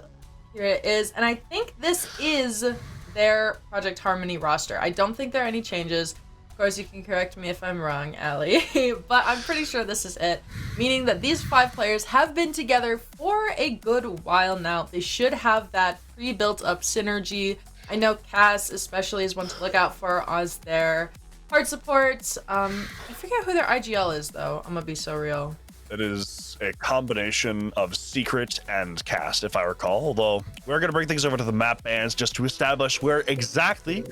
Here it is, and I think this is their Project Harmony roster. I don't think there are any changes. Of course, you can correct me if I'm wrong, Ali, but I'm pretty sure this is it, meaning that these 5 players have been together for a good while now. They should have that pre-built up synergy. I know Cass especially is one to look out for as their hard support. I forget who their IGL is, though. I'm gonna be so real. It is a combination of Secret and Cast, if I recall, although we're going to bring things over to the map bands just to establish where exactly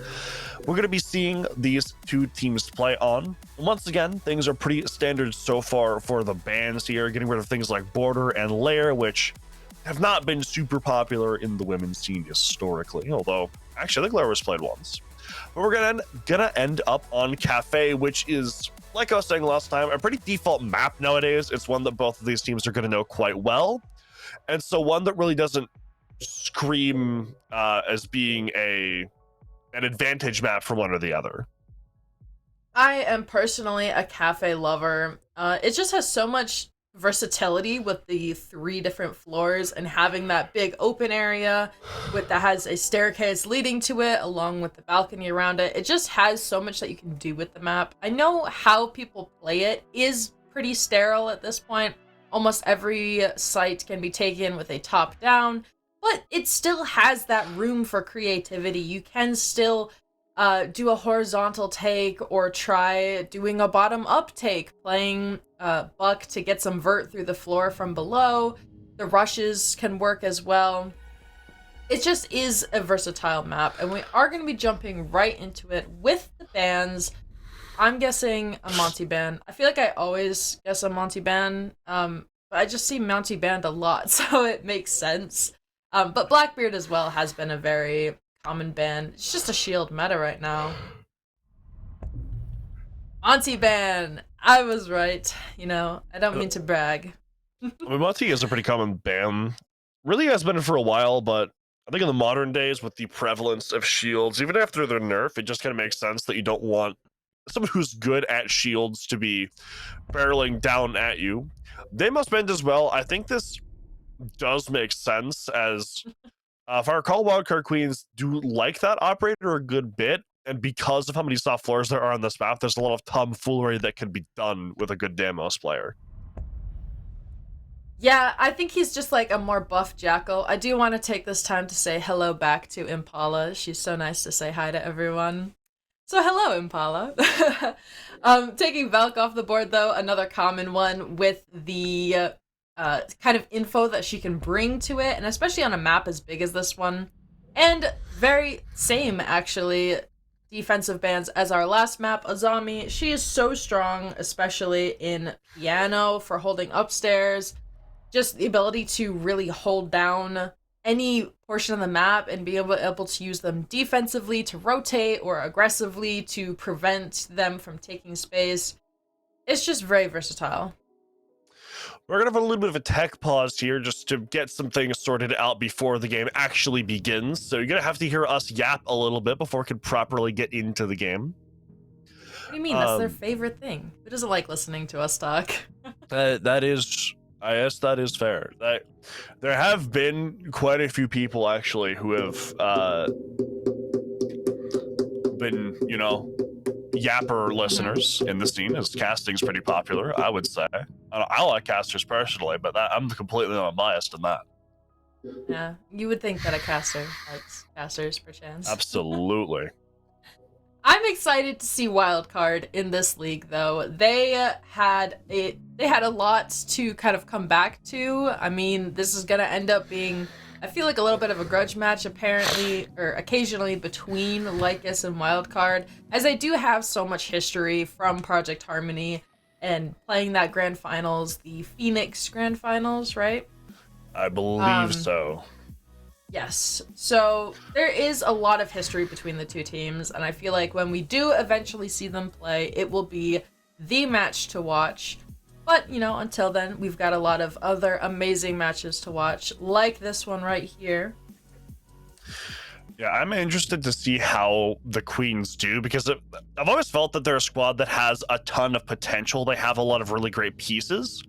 we're going to be seeing these two teams play on. And once again, things are pretty standard so far for the bans here, getting rid of things like Border and Lair, which have not been super popular in the women's scene historically, although actually I think Lair was played once. But we're gonna end up on Cafe, which is, like I was saying last time, a pretty default map nowadays. It's one that both of these teams are going to know quite well. And so one that really doesn't scream as being an advantage map for one or the other. I am personally a Cafe lover. It just has so much versatility with the 3 different floors and having that big open area that has a staircase leading to it along with the balcony around it. It just has so much that you can do with the map. I know how people play it is pretty sterile at this point. Almost every site can be taken with a top down, but it still has that room for creativity. You can still do a horizontal take or try doing a bottom-up take, playing Buck to get some vert through the floor from below. The rushes can work as well. It just is a versatile map, and we are going to be jumping right into it with the bans. I'm guessing a Monty ban. I feel like I always guess a Monty ban, but I just see Monty banned a lot, so it makes sense. But Blackbeard as well has been a very common ban. It's just a shield meta right now. Monty ban! I was right. You know, I don't mean to brag. I mean, Monty is a pretty common ban. Really has been for a while, but I think in the modern days with the prevalence of shields, even after their nerf, it just kind of makes sense that you don't want someone who's good at shields to be barreling down at you. They must bend as well. I think this does make sense as if I recall, wildcard queens do like that operator a good bit, and because of how many soft floors there are on this map, there's a lot of tomfoolery that can be done with a good Damos player. Yeah, I think he's just like a more buff Jackal. I do want to take this time to say hello back to Impala. She's so nice to say hi to everyone. So hello, Impala. Taking Valk off the board, though, another common one with the kind of info that she can bring to it, and especially on a map as big as this one. And very same, actually, defensive bans as our last map, Azami. She is so strong, especially in Piano for holding upstairs. Just the ability to really hold down any portion of the map and be able to use them defensively to rotate or aggressively to prevent them from taking space. It's just very versatile. We're going to have a little bit of a tech pause here just to get some things sorted out before the game actually begins. So you're going to have to hear us yap a little bit before we can properly get into the game. What do you mean? That's their favorite thing. Who doesn't like listening to us talk? That is... I guess that is fair. There have been quite a few people, actually, who have been, you know, yapper listeners in the scene, as casting's pretty popular, I would say. I like casters personally, but I'm completely unbiased in that. Yeah, you would think that a caster likes casters, perchance. Absolutely. I'm excited to see Wildcard in this league, though. They had a lot to kind of come back to. I mean, this is gonna end up being, I feel like, a little bit of a grudge match, apparently, or occasionally, between Lycus and Wildcard, as they do have so much history from Project Harmony and playing that Grand Finals, the Phoenix Grand Finals, right? I believe so. Yes, so there is a lot of history between the two teams, and I feel like when we do eventually see them play, it will be the match to watch. But, you know, until then, we've got a lot of other amazing matches to watch, like this one right here. Yeah, I'm interested to see how the Queens do, because I've always felt that they're a squad that has a ton of potential. They have a lot of really great pieces,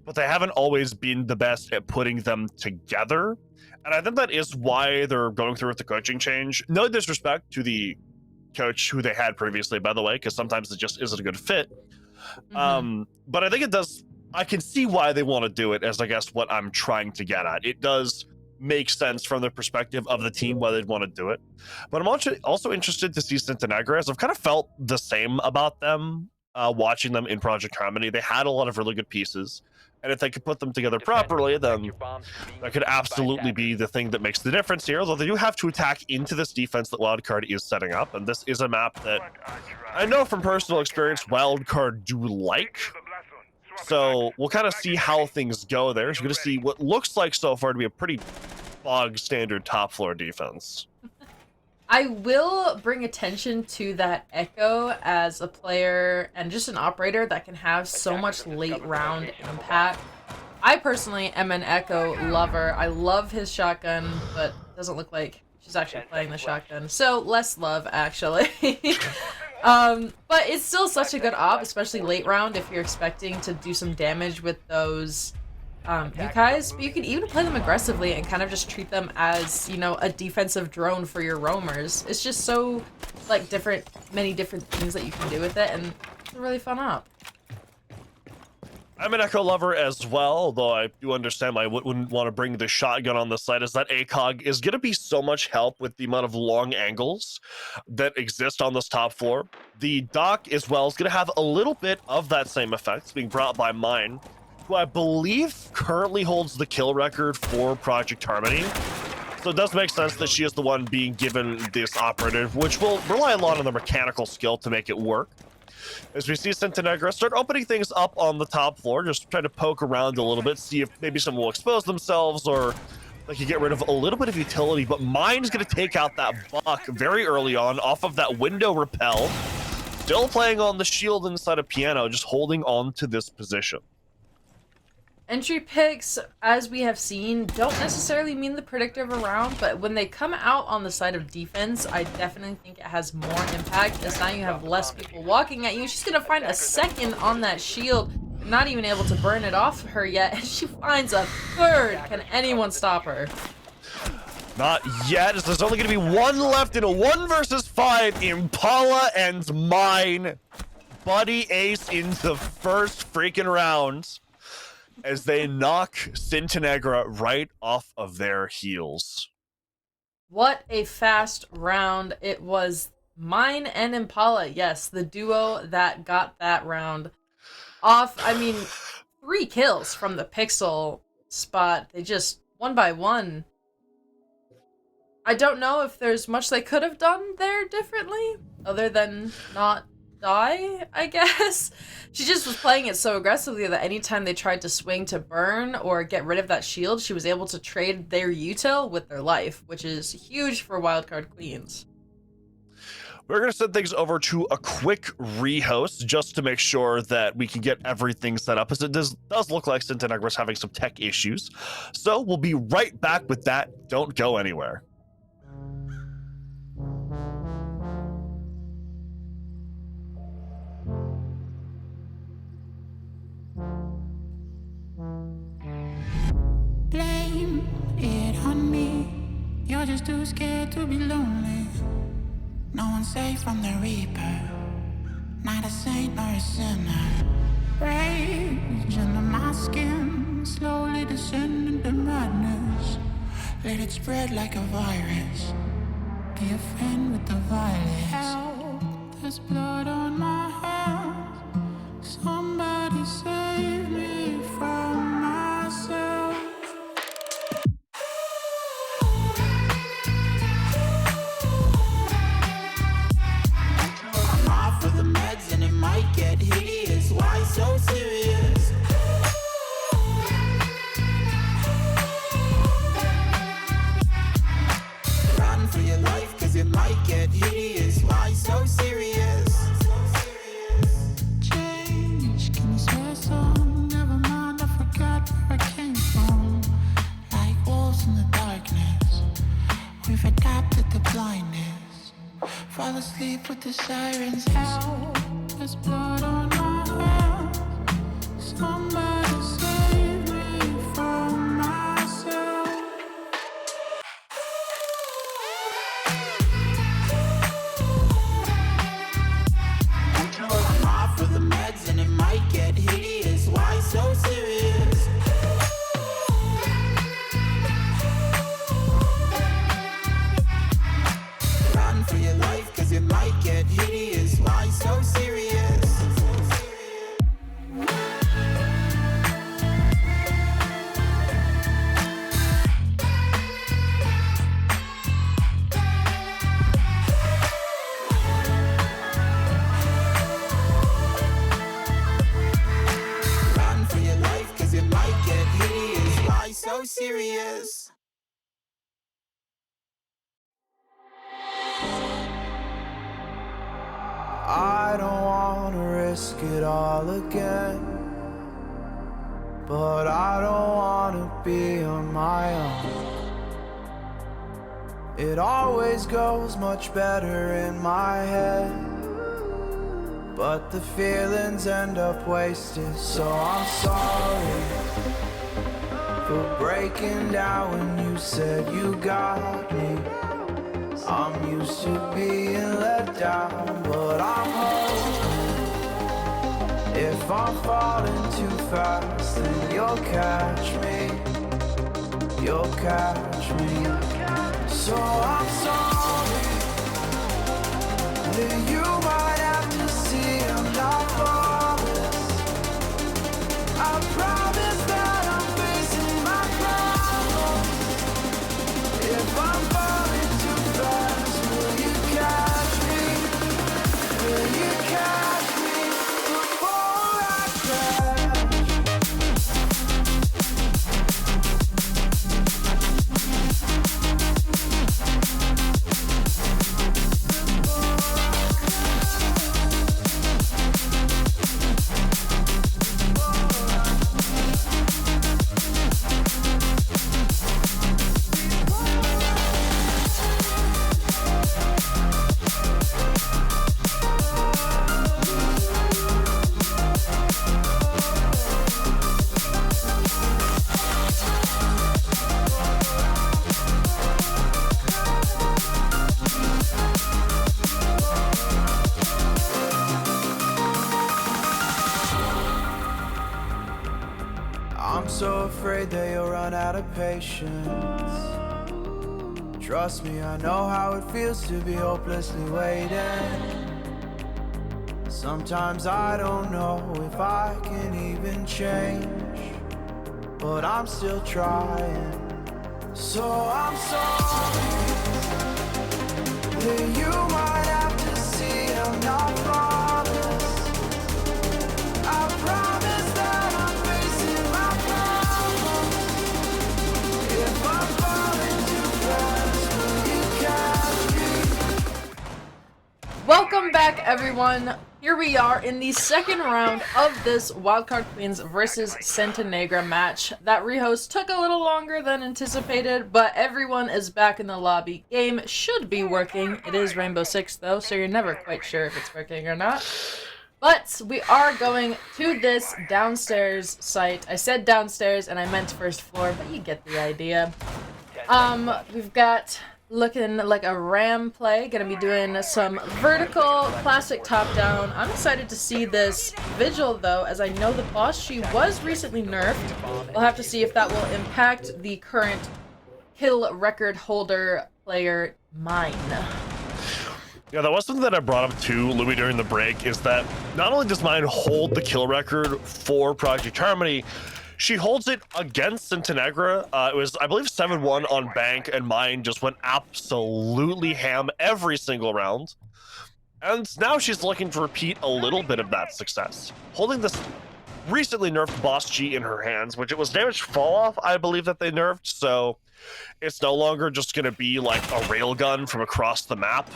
but they haven't always been the best at putting them together. And I think that is why they're going through with the coaching change. No disrespect to the coach who they had previously, by the way, because sometimes it just isn't a good fit. Mm-hmm. But I think it does, I can see why they want to do it, as I guess what I'm trying to get at. It does make sense from the perspective of the team why they'd want to do it. But I'm also interested to see Centenegra, as I've kind of felt the same about them watching them in Project Harmony. They had a lot of really good pieces. And if they could put them together properly, then that could absolutely be the thing that makes the difference here. Although they do have to attack into this defense that Wildcard is setting up. And this is a map that I know from personal experience Wildcard do like. So we'll kind of see how things go there. So we're going to see what looks like so far to be a pretty bog standard top floor defense. I will bring attention to that Echo as a player and just an operator that can have so much late round impact. I personally am an Echo lover. I love his shotgun, but it doesn't look like she's actually playing the shotgun. So less love, actually. But it's still such a good op, especially late round if you're expecting to do some damage with those Yukais, but you can even play them aggressively and kind of just treat them as, you know, a defensive drone for your roamers. It's just so, like, many different things that you can do with it, and it's a really fun op. I'm an Echo lover as well, though I do understand I wouldn't want to bring the shotgun on the side, as that ACOG is going to be so much help with the amount of long angles that exist on this top floor. The dock as well is going to have a little bit of that same effect. It's being brought by Mine, who I believe currently holds the kill record for Project Harmony. So it does make sense that she is the one being given this operative, which will rely a lot on the mechanical skill to make it work. As we see Centenegra start opening things up on the top floor, just trying to poke around a little bit, see if maybe someone will expose themselves or they can get rid of a little bit of utility. But Mine's going to take out that Buck very early on off of that window repel. Still playing on the shield inside of Piano, just holding on to this position. Entry picks, as we have seen, don't necessarily mean the predictive round, but when they come out on the side of defense, I definitely think it has more impact, as now you have less people walking at you. She's going to find a second on that shield, not even able to burn it off her yet, and she finds a third. Can anyone stop her? Not yet, as there's only going to be one left in a 1 versus 5. Impala and Mine. Buddy ace in the first freaking round, as they knock Centenegra right off of their heels. What a fast round. It was Mine and Impala, yes, the duo that got that round off. I mean, 3 kills from the Pixel spot. They just, one by one. I don't know if there's much they could have done there differently, other than not die, I guess. She just was playing it so aggressively that anytime they tried to swing to burn or get rid of that shield, she was able to trade their util with their life, which is huge for wildcard queens. We're going to send things over to a quick rehost just to make sure that we can get everything set up, as it does look like Centenegra's having some tech issues. So we'll be right back with that. Don't go anywhere. Blame it on me. You're just too scared to be lonely. No one's safe from the Reaper. Not a saint nor a sinner. Rage under my skin, slowly descend into madness. Let it spread like a virus. Be a friend with the violence. Help, there's blood on my hands. Somebody save me from myself. I'm off of the meds and it might get hideous. Why so serious? Run for your life, cause it might get hideous. Why so serious? Change, can you swear some? Never mind, I forgot where I came from. Like wolves in the darkness, we've adapted to blindness. Fall asleep with the sirens out. There's blood on my hands. Somebody save me from myself. I'm off of the meds and it might get hideous. Why so serious? Run for your life, cause it might get hideous. Why so serious? Run for your life, cause it might get hideous. Why so serious? I don't wanna risk it all again, but I don't wanna be on my own. It always goes much better in my head, but the feelings end up wasted. So I'm sorry for breaking down when you said you got me. I'm used to being let down, but I'm hoping If I'm falling too fast, then you'll catch me. You'll catch me. So I'm sorry that you might have to see I'm not flawless. I promise that I'm facing my problems. If I'm falling too fast, will you catch me? Will you catch me before I crash? I'm so afraid that you'll run out of patience. Trust me, I know how it feels to be hopelessly waiting. Sometimes I don't know if I can even change, but I'm still trying. So I'm sorry that you might have to see I'm not flawless. I promise that I'm facing my problems. If I'm falling too fast, will you catch me? Welcome back, everyone. Here we are in the second round of this Wildcard Queens versus Centenegra match. That rehost took a little longer than anticipated, but everyone is back in the lobby. Game should be working. It is Rainbow Six, though, so you're never quite sure if it's working or not. But we are going to this downstairs site. I said downstairs, and I meant first floor, but you get the idea. We've got looking like a Ram play. Gonna be doing some vertical classic top down. I'm excited to see this Vigil though, as I know the boss, she was recently nerfed. We'll have to see if that will impact the current kill record holder player Mine. Yeah, that was something that I brought up to Louis during the break, is that not only does Mine hold the kill record for Project Harmony, she holds it against Centenegra. It was, I believe, 7-1 on Bank, and Mine just went absolutely ham every single round. And now she's looking to repeat a little bit of that success, holding this recently nerfed Boss G in her hands, which it was damaged fall off, I believe, that they nerfed, so it's no longer just going to be like a railgun from across the map.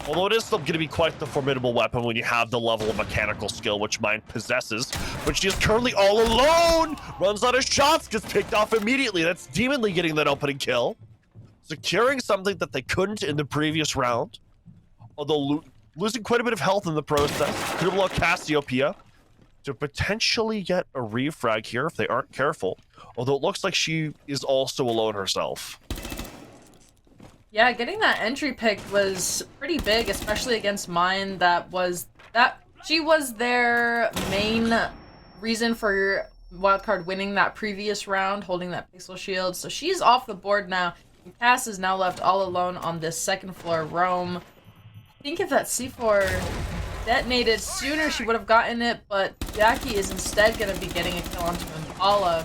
Although it is still going to be quite the formidable weapon when you have the level of mechanical skill which Mine possesses. But she is currently all alone! Runs out of shots, gets picked off immediately. That's Demonly getting that opening kill. Securing something that they couldn't in the previous round. Although losing quite a bit of health in the process. Could allow Cassiopeia to potentially get a refrag here if they aren't careful. Although it looks like she is also alone herself. Yeah, getting that entry pick was pretty big, especially against Mine. She was their main reason for Wildcard winning that previous round, holding that pixel shield. So she's off the board now. And Cass is now left all alone on this second floor roam. I think if that C4 detonated sooner, she would have gotten it, but Jackie is instead going to be getting a kill onto Impala.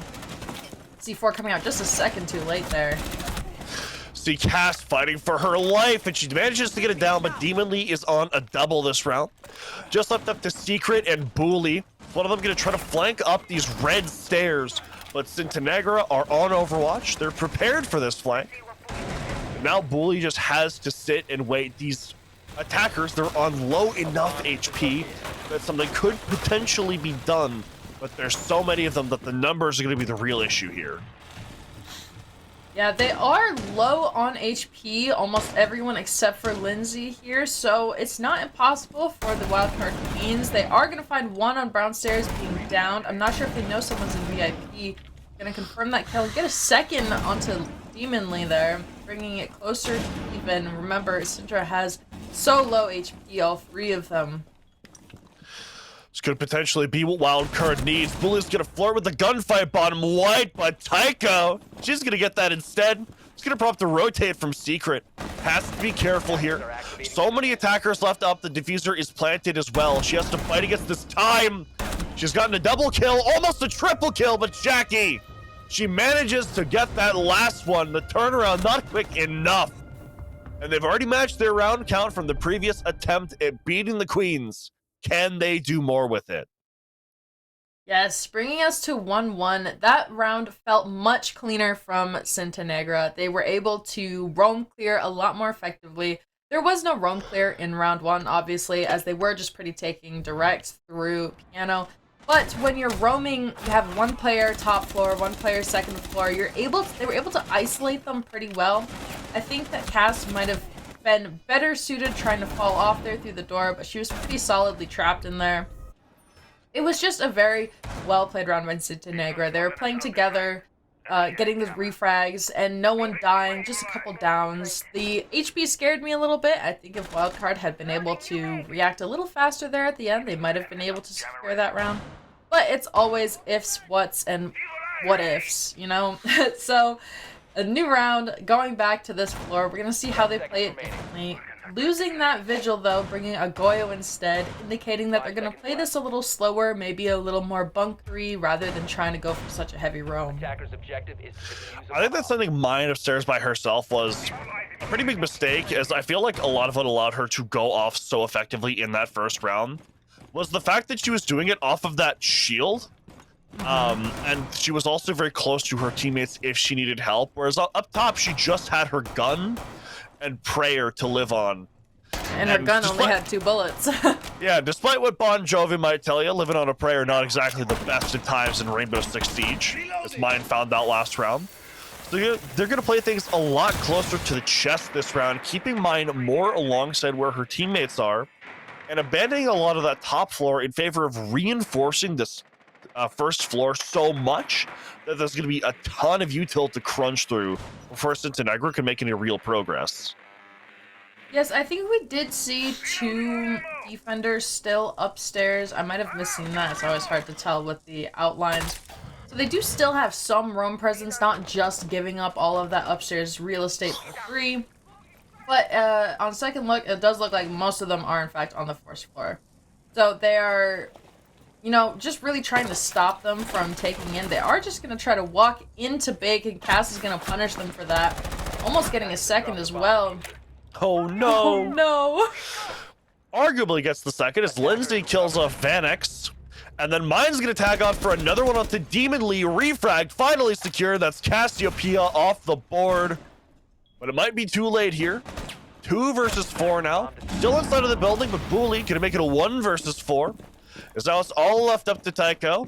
C4 coming out just a second too late there. See Cass fighting for her life, and she manages to get it down, but Demonly is on a double this round. Just left up to Secret and Bully. One of them going to try to flank up these red stairs, but Centenegra are on Overwatch. They're prepared for this flank. And now Bully just has to sit and wait. These attackers, they're on low enough HP that something could potentially be done, but there's so many of them that the numbers are going to be the real issue here. Yeah, they are low on HP, almost everyone except for Lindsay here, so it's not impossible for the Wildcard Queens. They are going to find one on Brown Stairs being downed. I'm not sure if they know someone's in VIP. Going to confirm that kill. Get a second onto Demonly there, bringing it closer to even. Remember, Syndra has so low HP, all three of them. This could potentially be what Wildcard needs. Bully's gonna flirt with the gunfight bottom white, but Tycho, she's gonna get that instead. It's gonna prompt to rotate from Secret. Has to be careful here. So many attackers left up. The diffuser is planted as well. She has to fight against this time. She's gotten a double kill, almost a triple kill, but Jackie, she manages to get that last one. The turnaround not quick enough. And they've already matched their round count from the previous attempt at beating the Queens. Can they do more with it? Yes, bringing us to 1-1. That round felt much cleaner from Sintanegra. They were able to roam clear a lot more effectively. There was no roam clear in round 1, obviously, as they were just pretty taking direct through piano. But when you're roaming, you have one player top floor, one player second floor. They were able to isolate them pretty well. I think that Cass might have been better suited trying to fall off there through the door, but she was pretty solidly trapped in there. It was just a very well-played round by Sintanegra. They were playing together, getting the refrags, and no one dying, just a couple downs. The HP scared me a little bit. I think if Wildcard had been able to react a little faster there at the end, they might have been able to secure that round. But it's always ifs, whats, and what ifs, you know? So, a new round, going back to this floor. We're going to see how they play it differently. Losing that Vigil, though, bringing a Goyo instead, indicating that they're going to play this a little slower, maybe a little more bunkery, rather than trying to go for such a heavy roam. I think that's something Mine upstairs by herself was a pretty big mistake, as I feel like a lot of what allowed her to go off so effectively in that first round was the fact that she was doing it off of that shield. And she was also very close to her teammates if she needed help, whereas up top she just had her gun and prayer to live on. And her gun only had 2 bullets. Yeah, despite what Bon Jovi might tell you, living on a prayer not exactly the best at times in Rainbow Six Siege, as Mine found out last round. So they're going to play things a lot closer to the chest this round, keeping Mine more alongside where her teammates are, and abandoning a lot of that top floor in favor of reinforcing this first floor so much that there's going to be a ton of util to crunch through before Sintanegra can make any real progress. Yes, I think we did see 2 defenders still upstairs. I might have missing that. It's always hard to tell with the outlines. So they do still have some roam presence, not just giving up all of that upstairs real estate for free. But on second look, it does look like most of them are in fact on the first floor. So they are, you know, just really trying to stop them from taking in. They are just going to try to walk into big, and Cass is going to punish them for that. Almost getting a second as well. Oh no! Oh no! Arguably gets the second as Lindsay kills off Vanix. And then Mine's going to tag on for another one onto Demon Lee. Refrag finally secure. That's Cassiopeia off the board. But it might be too late here. 2 versus 4 now. Still inside of the building, but Bully gonna make it a 1 versus 4. As now it's all left up to Tycho.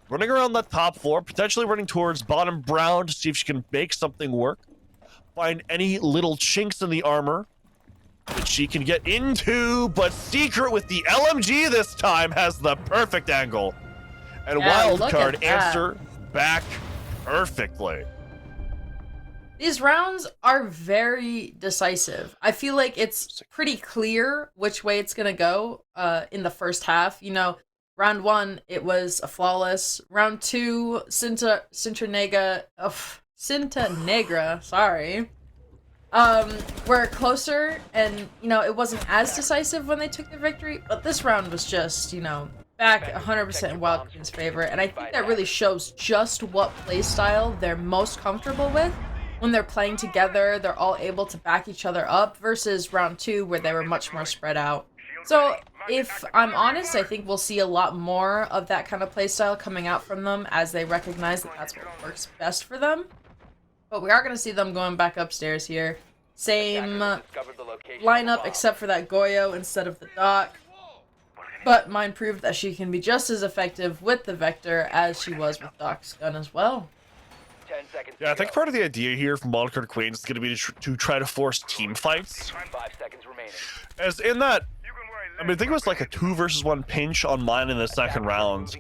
Running around that top floor, potentially running towards bottom brown to see if she can make something work. Find any little chinks in the armor that she can get into, but Secret with the LMG this time has the perfect angle. And Wildcard answer back perfectly. These rounds are very decisive. I feel like it's pretty clear which way it's going to go in the first half. You know, round 1, it was a flawless. Round 2, Sintanegra, sorry, were closer, and, you know, it wasn't as decisive when they took the victory, but this round was just, you know, back 100% in Wild Queen's favor, and I think that really shows just what playstyle they're most comfortable with. When they're playing together, they're all able to back each other up versus round 2 where they were much more spread out. So if I'm honest, I think we'll see a lot more of that kind of playstyle coming out from them as they recognize that that's what works best for them. But we are going to see them going back upstairs here. Same lineup except for that Goyo instead of the Doc. But Mine proved that she can be just as effective with the Vector as she was with Doc's gun as well. Yeah, I think part of the idea here from Wildcard Queens is going to be to try to force team fights. As in that, I mean, I think it was like a 2 versus 1 pinch on Mine in the second round.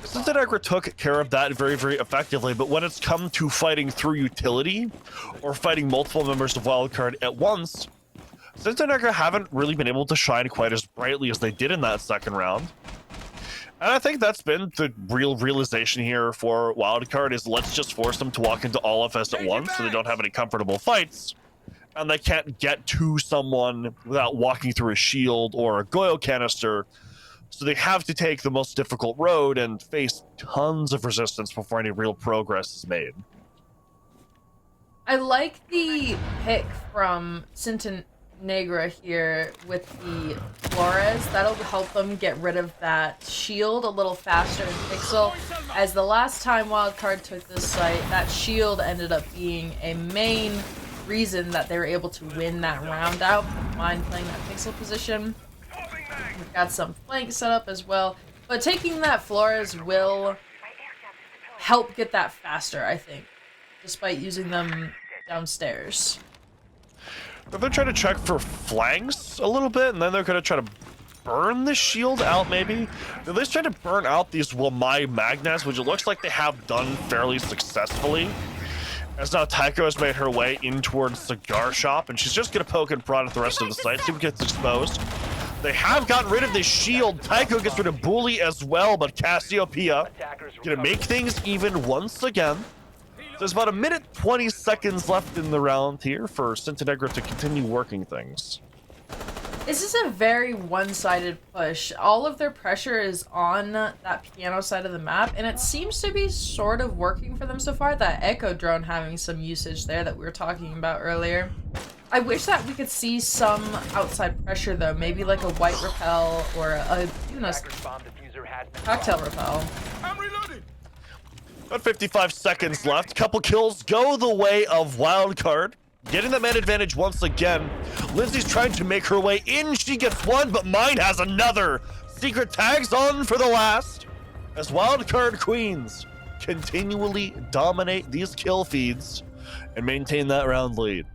Sintanegra took care of that very, very effectively, but when it's come to fighting through utility or fighting multiple members of Wildcard at once, Sintanegra haven't really been able to shine quite as brightly as they did in that second round. And I think that's been the real realization here for Wildcard is let's just force them to walk into all of us at once so they don't have any comfortable fights. And they can't get to someone without walking through a shield or a Goyo canister. So they have to take the most difficult road and face tons of resistance before any real progress is made. I like the pick from Negra here with the Flores. That'll help them get rid of that shield a little faster in Pixel. As the last time Wildcard took this site, that shield ended up being a main reason that they were able to win that round out. Mind playing that Pixel position. We've got some flank set up as well. But taking that Flores will help get that faster, I think. Despite using them downstairs. They're trying to check for flanks a little bit, and then they're going to try to burn the shield out, maybe. They're just trying to burn out these Wamai Magnets, which it looks like they have done fairly successfully. As now Taiko has made her way in towards Cigar Shop, and she's just going to poke and prod at the rest of the site, see what gets exposed. They have gotten rid of the shield. Taiko gets rid of Bully as well, but Cassiopeia going to make things even once again. So there's about 1:20 left in the round here for Sintenegra to continue working things. This is a very one-sided push. All of their pressure is on that piano side of the map, and it seems to be sort of working for them so far. That Echo drone having some usage there that we were talking about earlier. I wish that we could see some outside pressure though, maybe like a white repel or a cocktail repel. I'm reloading. About 55 seconds left. Couple kills go the way of Wildcard. Getting the man advantage once again. Lindsay's trying to make her way in. She gets one, but Mine has another. Secret tags on for the last. As Wildcard Queens continually dominate these kill feeds and maintain that round lead.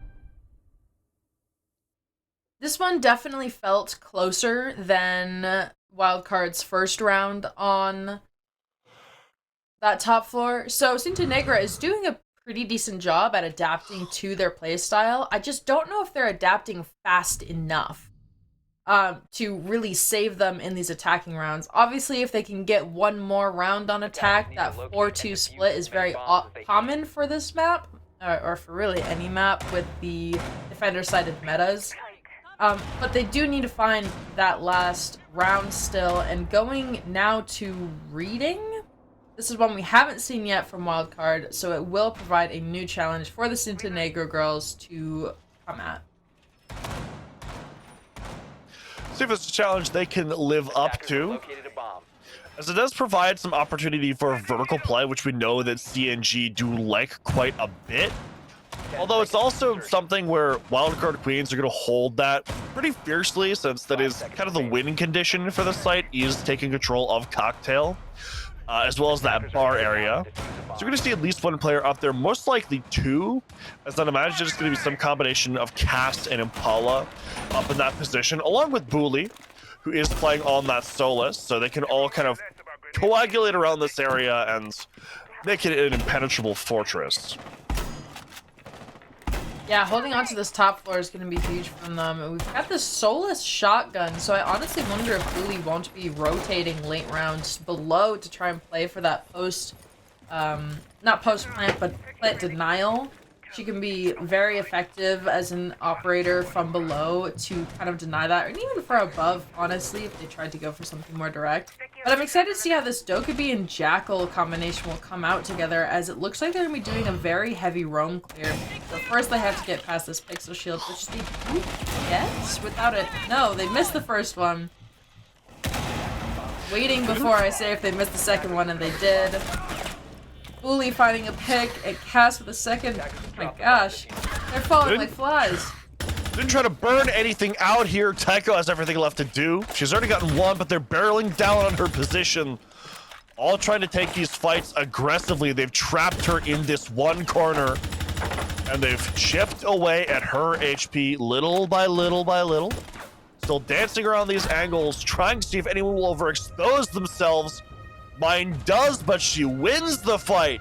This one definitely felt closer than Wildcard's first round on that top floor. So Sintenegra is doing a pretty decent job at adapting to their playstyle. I just don't know if they're adapting fast enough to really save them in these attacking rounds. Obviously, if they can get one more round on attack, that 4-2 split is very common for this map, or for really any map with the defender-sided metas. But they do need to find that last round still, and going now to reading. This is one we haven't seen yet from Wildcard, so it will provide a new challenge for the Sintenegra girls to come at. See if it's a challenge they can live up to. As it does provide some opportunity for vertical play, which we know that CNG do like quite a bit. Although it's also something where Wildcard Queens are going to hold that pretty fiercely, since that is kind of the win condition for the site, is taking control of Cocktail. As well as that bar area. So you're going to see at least one player up there, most likely two, as I'd imagine it's going to be some combination of Cast and Impala up in that position, along with Bully, who is playing on that Solus, so they can all kind of coagulate around this area and make it an impenetrable fortress. Yeah, holding on to this top floor is going to be huge from them. And we've got this Solus shotgun, so I honestly wonder if Bully won't be rotating late rounds below to try and play for that not post-plant, but plant denial. She can be very effective as an operator from below to kind of deny that, and even for above, honestly, if they tried to go for something more direct. But I'm excited to see how this Dokkaebi and Jackal combination will come out together, as it looks like they're going to be doing a very heavy roam clear. But first they have to get past this Pixel Shield, which they do get without it. No, they missed the first one. Waiting before I say if they missed the second one, and they did. Bully finding a pick, and Cass with a second. Oh my gosh. They're falling like flies. Didn't try to burn anything out here. Taiko has everything left to do. She's already gotten one, but they're barreling down on her position. All trying to take these fights aggressively. They've trapped her in this one corner, and they've chipped away at her HP little by little by little. Still dancing around these angles, trying to see if anyone will overexpose themselves. Mine does, but she wins the fight.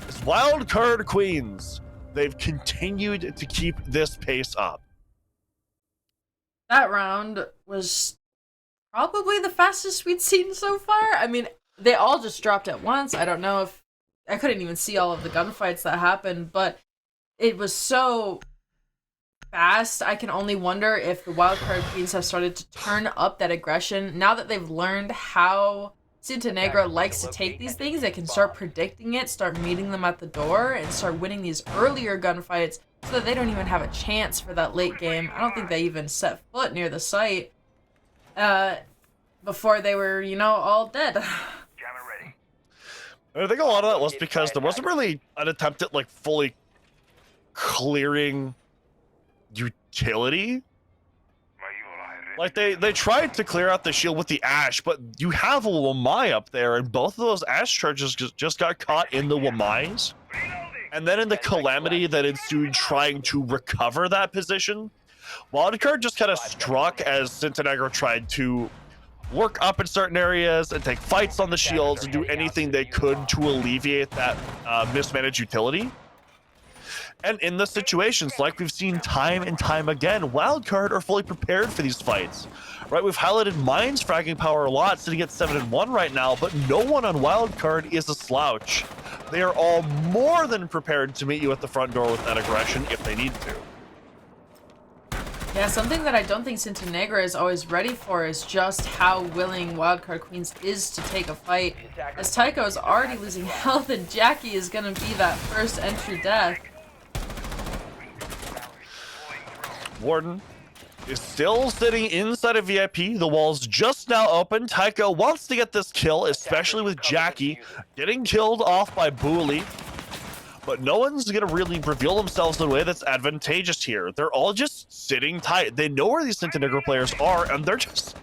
It's Wildcard Queens. They've continued to keep this pace up. That round was probably the fastest we'd seen so far. I mean, they all just dropped at once. I don't know if I couldn't even see all of the gunfights that happened, but it was so fast. I can only wonder if the wildcard queens have started to turn up that aggression now that they've learned how Sintenegra likes to take these things. They can start predicting it, start meeting them at the door, and start winning these earlier gunfights so that they don't even have a chance for that late game. I don't think they even set foot near the site before they were, you know, all dead. I think a lot of that was because there wasn't really an attempt at like fully clearing utility. Like they tried to clear out the shield with the Ash, but you have a Wamai up there, and both of those Ash charges just got caught in the Wamais. And then in the calamity that ensued trying to recover that position, Wildcard just kind of struck as Sintenegra tried to work up in certain areas and take fights on the shields and do anything they could to alleviate that mismanaged utility. And in the situations, like we've seen time and time again, Wildcard are fully prepared for these fights. Right, we've highlighted Mind's fragging power a lot, sitting at 7-1 right now, but no one on Wildcard is a slouch. They are all more than prepared to meet you at the front door with that aggression if they need to. Yeah, something that I don't think Sintenegra is always ready for is just how willing Wildcard Queens is to take a fight. As Tycho is already losing health and Jackie is going to be that first entry death. Warden is still sitting inside of VIP. The wall's just now open. Tycho wants to get this kill, especially with Jackie getting killed off by Booley. But no one's going to really reveal themselves in a way that's advantageous here. They're all just sitting tight. They know where these Sintenegra players are, and they're just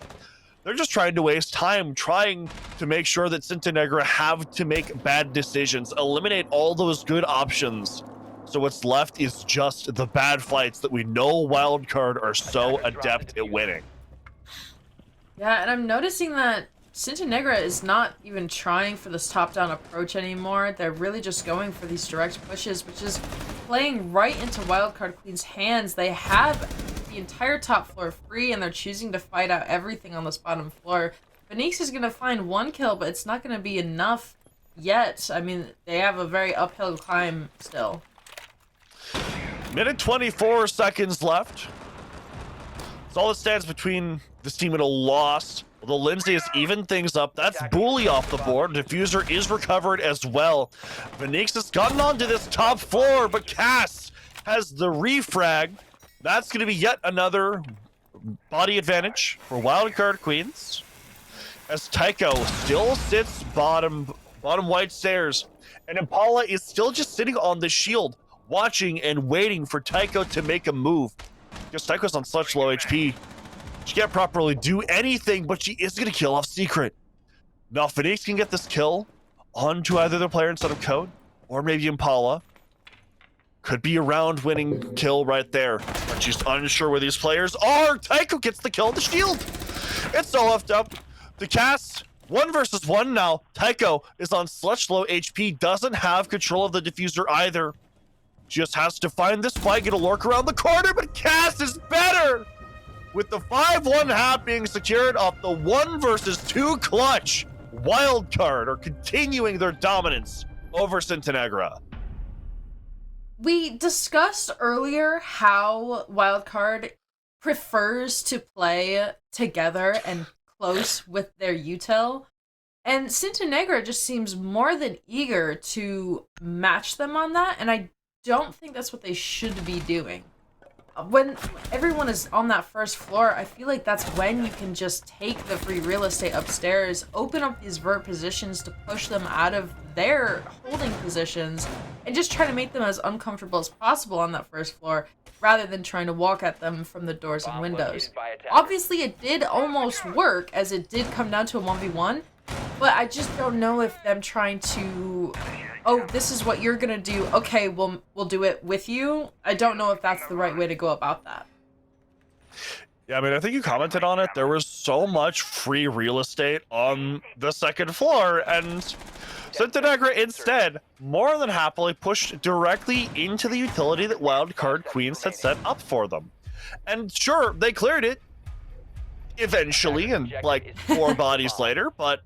trying to waste time, trying to make sure that Sintenegra have to make bad decisions, eliminate all those good options. So what's left is just the bad fights that we know Wildcard are so adept at winning. Yeah, and I'm noticing that Sintenegra is not even trying for this top-down approach anymore. They're really just going for these direct pushes, which is playing right into Wildcard Queen's hands. They have the entire top floor free, and they're choosing to fight out everything on this bottom floor. Phoenix is going to find one kill, but it's not going to be enough yet. I mean, they have a very uphill climb still. Minute 24 seconds left. It's all that stands between this team and a loss. Although Lindsay has evened things up. That's Booley off the board. Diffuser is recovered as well. Phoenix has gotten onto this top floor, but Cass has the refrag. That's going to be yet another body advantage for Wildcard Queens. As Tycho still sits bottom white stairs. And Impala is still just sitting on the shield, watching and waiting for Tycho to make a move. Because Tycho's on such low HP. She can't properly do anything, but she is going to kill off Secret. Now, Phoenix can get this kill onto either the player instead of Code, or maybe Impala. Could be a round-winning kill right there. But she's unsure where these players are. Tycho gets the kill on the shield. It's all left up to Cass. 1 versus 1 now. Tycho is on such low HP, doesn't have control of the diffuser either. Just has to find this fight, get a lurk around the corner, but Cass is better! With the 5-1 half being secured off the 1 versus 2 clutch, Wildcard are continuing their dominance over Sintenegra. We discussed earlier how Wildcard prefers to play together and close with their util, and Sintenegra just seems more than eager to match them on that, and I don't think that's what they should be doing. When everyone is on that first floor, I feel like that's when you can just take the free real estate upstairs, open up these vert positions to push them out of their holding positions, and just try to make them as uncomfortable as possible on that first floor, rather than trying to walk at them from the doors and windows. Obviously, it did almost work, as it did come down to a 1v1, but I just don't know if them trying to, oh, this is what you're gonna do, okay, we'll do it with you. I don't know if that's the right way to go about that. Yeah, I mean, I think you commented on it. There was so much free real estate on the second floor, and Sintenegra instead more than happily pushed directly into the utility that Wildcard Queens had set up for them. And sure, they cleared it. eventually, and like 4 bodies later, but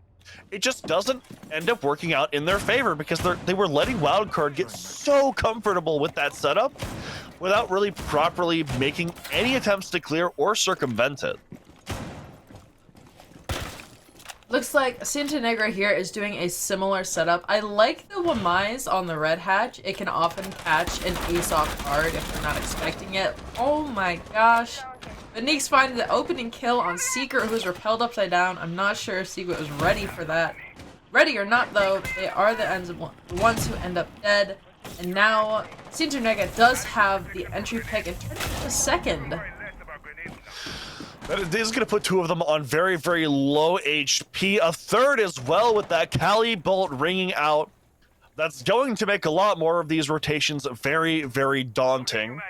it just doesn't end up working out in their favor because they were letting Wildcard get so comfortable with that setup without really properly making any attempts to clear or circumvent it. Looks like Sintenegra here is doing a similar setup. I like the Wamais on the red hatch. It can often catch an ace off card if they're not expecting it. Oh my gosh. Vanique's finding the opening kill on Secret, who's repelled upside down. I'm not sure if Secret was ready for that. Ready or not, though, they are the ones who end up dead. And now Sintenegra does have the entry pick and turns into second. That is going to put 2 of them on very, very low HP. A third as well with that Kali bolt ringing out. That's going to make a lot more of these rotations very, very daunting.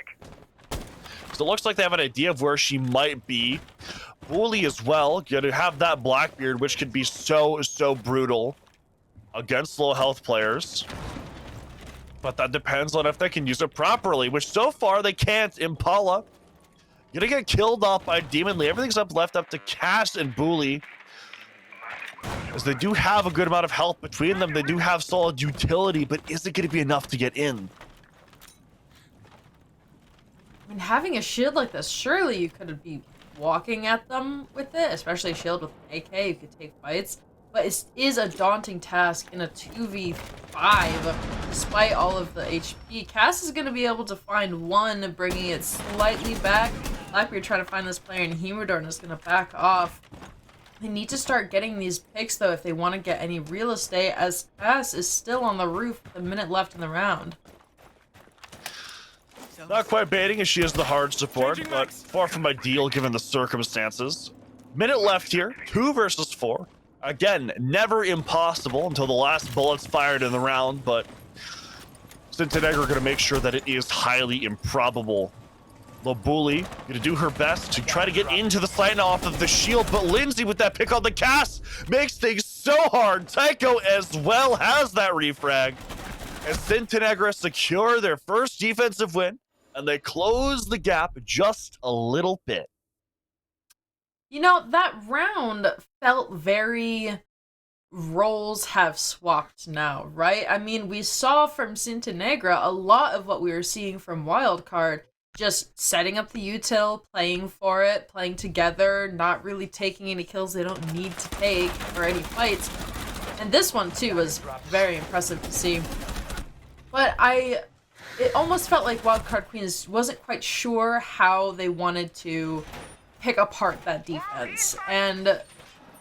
So it looks like they have an idea of where she might be. Bully as well. Going to have that Blackbeard, which could be so, so brutal against low health players. But that depends on if they can use it properly, which so far they can't. Impala gonna get killed off by Demon Lee. Everything's left up to Cass and Bully, as they do have a good amount of health between them. They do have solid utility, but is it gonna be enough to get in? I mean, having a shield like this, surely you could be walking at them with it, especially a shield with an AK, you could take fights. But it is a daunting task in a 2v5, despite all of the HP. Cass is going to be able to find one, bringing it slightly back. Blackbeard trying to find this player, and Humidorn is going to back off. They need to start getting these picks, though, if they want to get any real estate, as Cass is still on the roof with a minute left in the round. Not quite baiting, as she is the hard support, but far from ideal given the circumstances. Minute left here, 2 versus 4. Again, never impossible until the last bullet's fired in the round, but Sintenegra are going to make sure that it is highly improbable. Bully going to do her best to try to get into the sight off of the shield, but Lindsay with that pick on the cast makes things so hard. Tycho as well has that refrag, as Sintenegra secure their first defensive win, and they close the gap just a little bit. You know, that round felt very roles have swapped now, right? I mean, we saw from Sintenegra a lot of what we were seeing from Wildcard, just setting up the util, playing for it, playing together, not really taking any kills they don't need to take or any fights. And this one, too, was very impressive to see. But it almost felt like Wildcard Queens wasn't quite sure how they wanted to pick apart that defense, and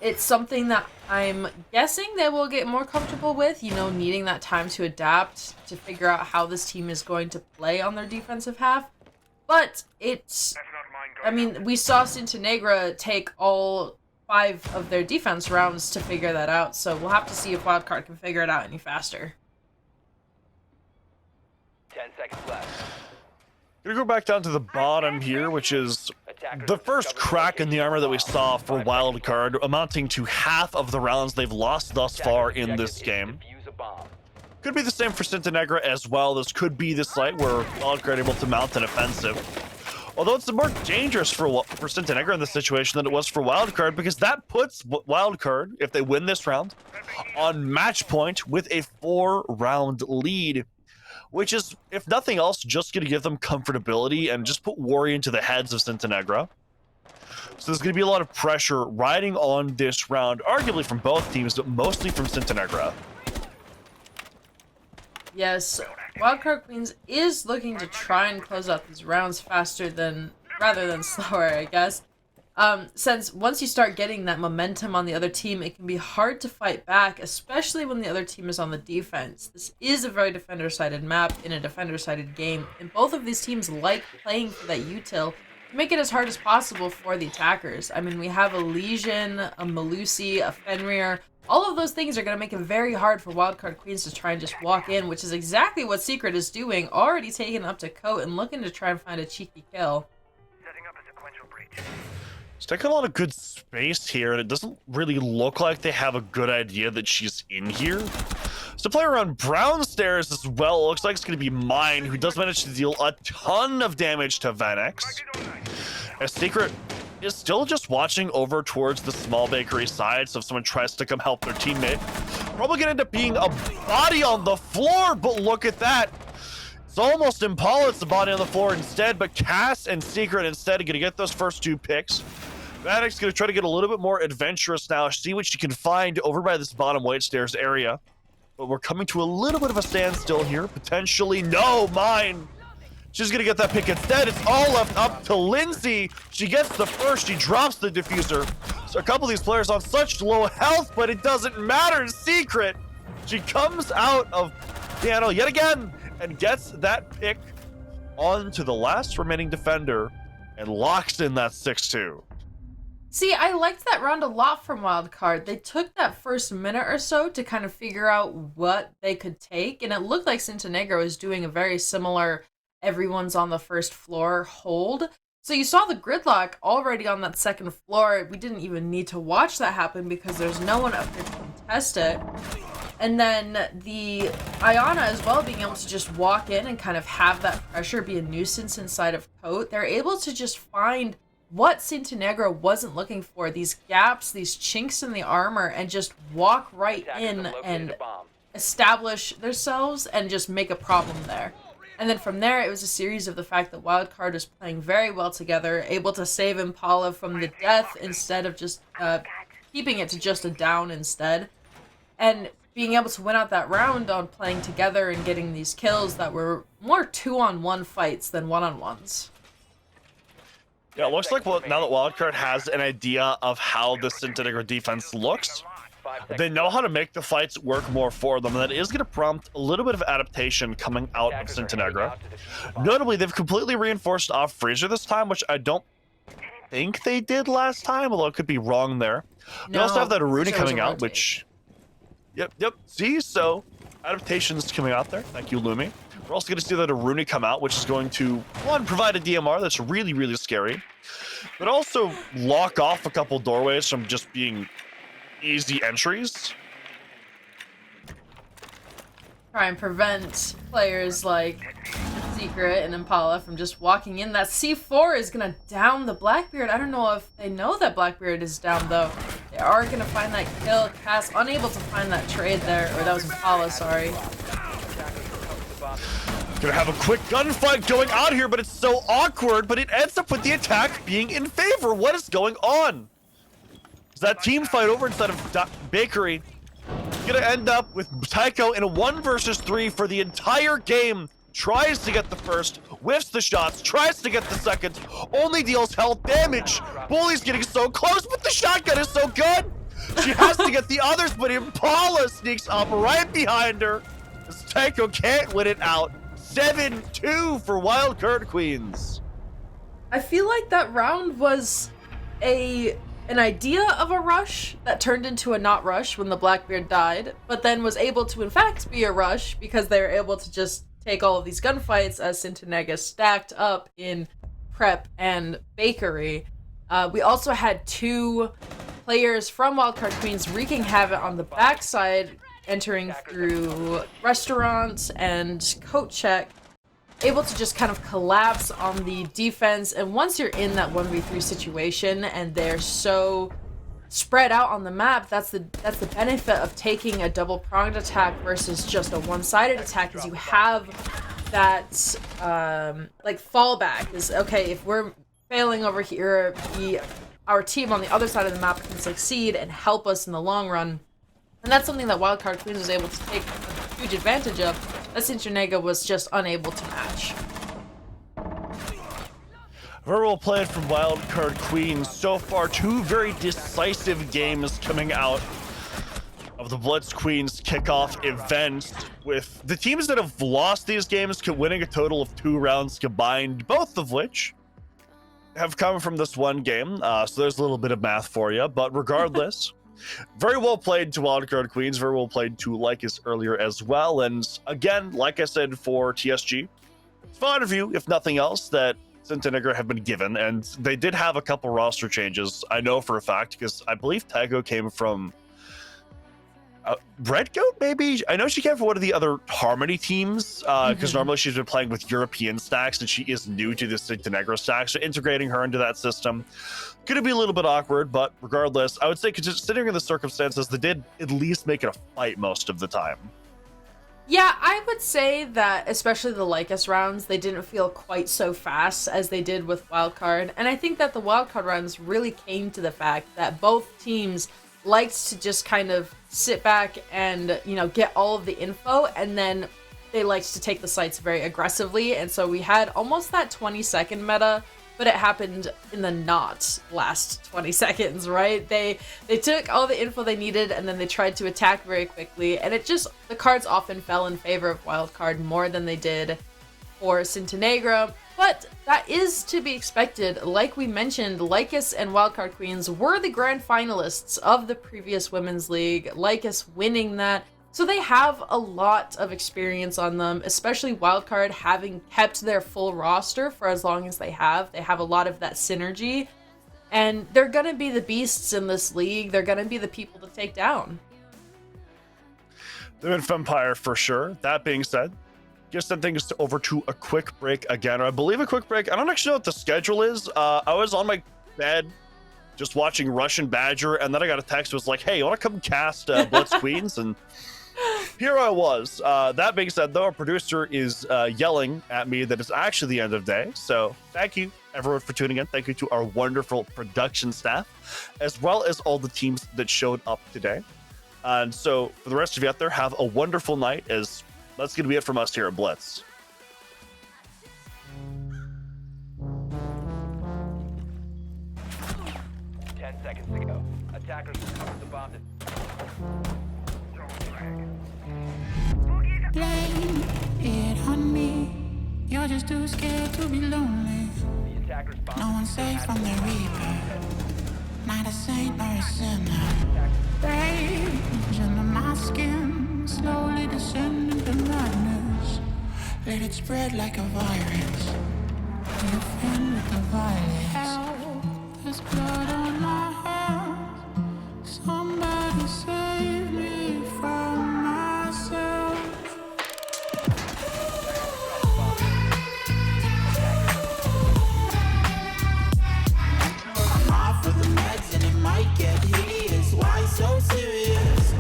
it's something that I'm guessing they will get more comfortable with, you know, needing that time to adapt, to figure out how this team is going to play on their defensive half. But it's, I mean, we saw Sintenegra take all 5 of their defense rounds to figure that out, so we'll have to see if Wildcard can figure it out any faster. 10 seconds left. Gonna go back down to the bottom here, which is the first crack in the armor that we saw for Wildcard, amounting to half of the rounds they've lost thus far in this game. Could be the same for Sintenegra as well. This could be the site where Wildcard able to mount an offensive. Although it's more dangerous for Sintenegra in this situation than it was for Wildcard, because that puts Wildcard, if they win this round, on match point with a 4-round lead, which is, if nothing else, just going to give them comfortability and just put worry into the heads of Sintenegra. So there's going to be a lot of pressure riding on this round, arguably from both teams, but mostly from Sintenegra. Yes, Wildcard Queens is looking to try and close out these rounds rather than slower, I guess. Since once you start getting that momentum on the other team, it can be hard to fight back, especially when the other team is on the defense. This is a very defender-sided map in a defender-sided game, and both of these teams like playing for that util to make it as hard as possible for the attackers. I mean, we have a Legion, a Melusi, a Fenrir. All of those things are going to make it very hard for Wildcard Queens to try and just walk in, which is exactly what Secret is doing, already taking up to Coat and looking to try and find a cheeky kill. Setting up a sequential breach. It's taking a lot of good space here, and it doesn't really look like they have a good idea that she's in here. So play around Brown Stairs as well. It looks like it's going to be Mine, who does manage to deal a ton of damage to Vanex. As Secret is still just watching over towards the small bakery side, so if someone tries to come help their teammate, probably gonna end up being a body on the floor, but look at that. It's almost Impala, it's the body on the floor instead, but Cass and Secret instead are gonna get those first 2 picks. Maddox gonna try to get a little bit more adventurous now, see what she can find over by this bottom white stairs area. But we're coming to a little bit of a standstill here, potentially. No, mine! She's gonna get that pick instead. It's all left up to Lindsay. She gets the first, she drops the diffuser. So a couple of these players on such low health, but it doesn't matter. Secret, she comes out of piano yet again and gets that pick onto the last remaining defender and locks in that 6-2. See, I liked that round a lot from Wildcard. They took that first minute or so to kind of figure out what they could take, and it looked like Centenegro was doing a very similar everyone's on the first floor hold. So you saw the gridlock already on that second floor. We didn't even need to watch that happen because there's no one up there to contest it. And then the Iana as well, being able to just walk in and kind of have that pressure be a nuisance inside of Coat. They're able to just find what Centenegro wasn't looking for, these gaps, these chinks in the armor, and just walk right in and establish themselves and just make a problem there. And then from there, it was a series of the fact that Wildcard was playing very well together, able to save Impala from the death instead of just keeping it to just a down instead. And being able to win out that round on playing together and getting these kills that were more 2-on-1 fights than 1-on-1s. Yeah, it looks like now that Wildcard has an idea of how the Centenegro defense looks, they know how to make the fights work more for them, and that is going to prompt a little bit of adaptation coming out of Centenegro. Notably, they've completely reinforced off Freezer this time, which I don't think they did last time, although I could be wrong there. We also have that Aruni coming out, which... Yep. See, so adaptations coming out there. Thank you, Lumi. We're also going to see that Aruni come out, which is going to, one, provide a DMR that's really, really scary, but also lock off a couple doorways from just being easy entries. Try and prevent players like Secret and Impala from just walking in. That C4 is going to down the Blackbeard. I don't know if they know that Blackbeard is down, though. They are going to find that kill. Cass unable to find that trade there. Or that was Impala, sorry. Gonna have a quick gunfight going on here, but it's so awkward, but it ends up with the attack being in favor. What is going on? Is that team fight over instead of Bakery? Gonna end up with Tycho in a 1 versus 3 for the entire game. Tries to get the first, whiffs the shots, tries to get the second, only deals health damage. Bully's getting so close, but the shotgun is so good. She has to get the others, but Impala sneaks up right behind her. As Tycho can't win it out. 7-2 for Wildcard Queens. I feel like that round was an idea of a rush that turned into a not rush when the Blackbeard died, but then was able to in fact be a rush because they were able to just take all of these gunfights as Centenega stacked up in Prep and Bakery. We also had 2 players from Wildcard Queens wreaking havoc on the backside, entering through restaurants and coat check, able to just kind of collapse on the defense. And once you're in that 1v3 situation and they're so spread out on the map, that's the benefit of taking a double-pronged attack versus just a one-sided attack, is you have that like fallback. Is okay, if we're failing over here, our team on the other side of the map can succeed and help us in the long run. And that's something that Wildcard Queens was able to take a huge advantage of, that Centenega was just unable to match. Very well played from Wildcard Queens. So far, 2 very decisive games coming out of the BLITZ Queens kickoff event, with the teams that have lost these games winning a total of 2 rounds combined, both of which have come from this one game. So there's a little bit of math for you, but regardless, very well played to Wildcard Queens, very well played to Lycus earlier as well. And again, like I said for TSG, it's fond of you, if nothing else, that Centenegro have been given, and they did have a couple roster changes. I know for a fact because I believe Tago came from Red Goat, maybe? I know she came from one of the other Harmony teams, because normally she's been playing with European stacks, and she is new to the Montenegro stack, so integrating her into that system could be a little bit awkward, but regardless, I would say considering the circumstances, they did at least make it a fight most of the time. Yeah, I would say that especially the Lycus rounds, they didn't feel quite so fast as they did with Wildcard, and I think that the Wildcard rounds really came to the fact that both teams liked to just kind of sit back and, you know, get all of the info, and then they liked to take the sites very aggressively, and so we had almost that 20-second meta, but it happened in the not last 20 seconds, right? They took all the info they needed, and then they tried to attack very quickly, and the cards often fell in favor of Wildcard more than they did for Montenegro. But that is to be expected. Like we mentioned, Lycus and Wildcard Queens were the grand finalists of the previous Women's League, Lycus winning that. So they have a lot of experience on them, especially Wildcard having kept their full roster for as long as they have. They have a lot of that synergy, and they're going to be the beasts in this league. They're going to be the people to take down. They're in Fempire for sure. That being said, just send things over to a quick break again. Or I believe a quick break. I don't actually know what the schedule is. I was on my bed just watching Russian Badger, and then I got a text that was like, hey, you want to come cast Blitz Queens? And here I was. That being said, though, our producer is yelling at me that it's actually the end of day. So thank you, everyone, for tuning in. Thank you to our wonderful production staff, as well as all the teams that showed up today. And so for the rest of you out there, have a wonderful night, as that's going to be it from us here at Blitz. Seconds to go. Attackers will cover the bomb. Blame it on me. You're just too scared to be lonely. The attackers bomb. No one's safe from the Reaper. Not a saint nor a sinner. Rage under my skin, slowly descending to madness. Let it spread like a virus. Be a friend with the violence. Help, there's blood on my hands. Somebody save me from myself. I'm off of the meds and it might get hideous. Why so serious?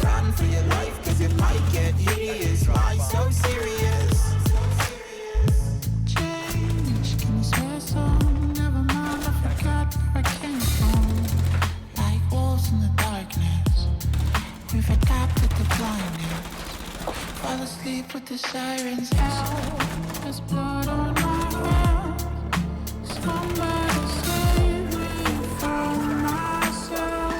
Run for your life, cause it might get hideous. Why so serious? Change, can you say some? Never mind, I forgot where I came from. Like wolves in the darkness, we've adapted the blindness. Fall asleep with the sirens out. There's blood on my hands. Somebody save me from myself.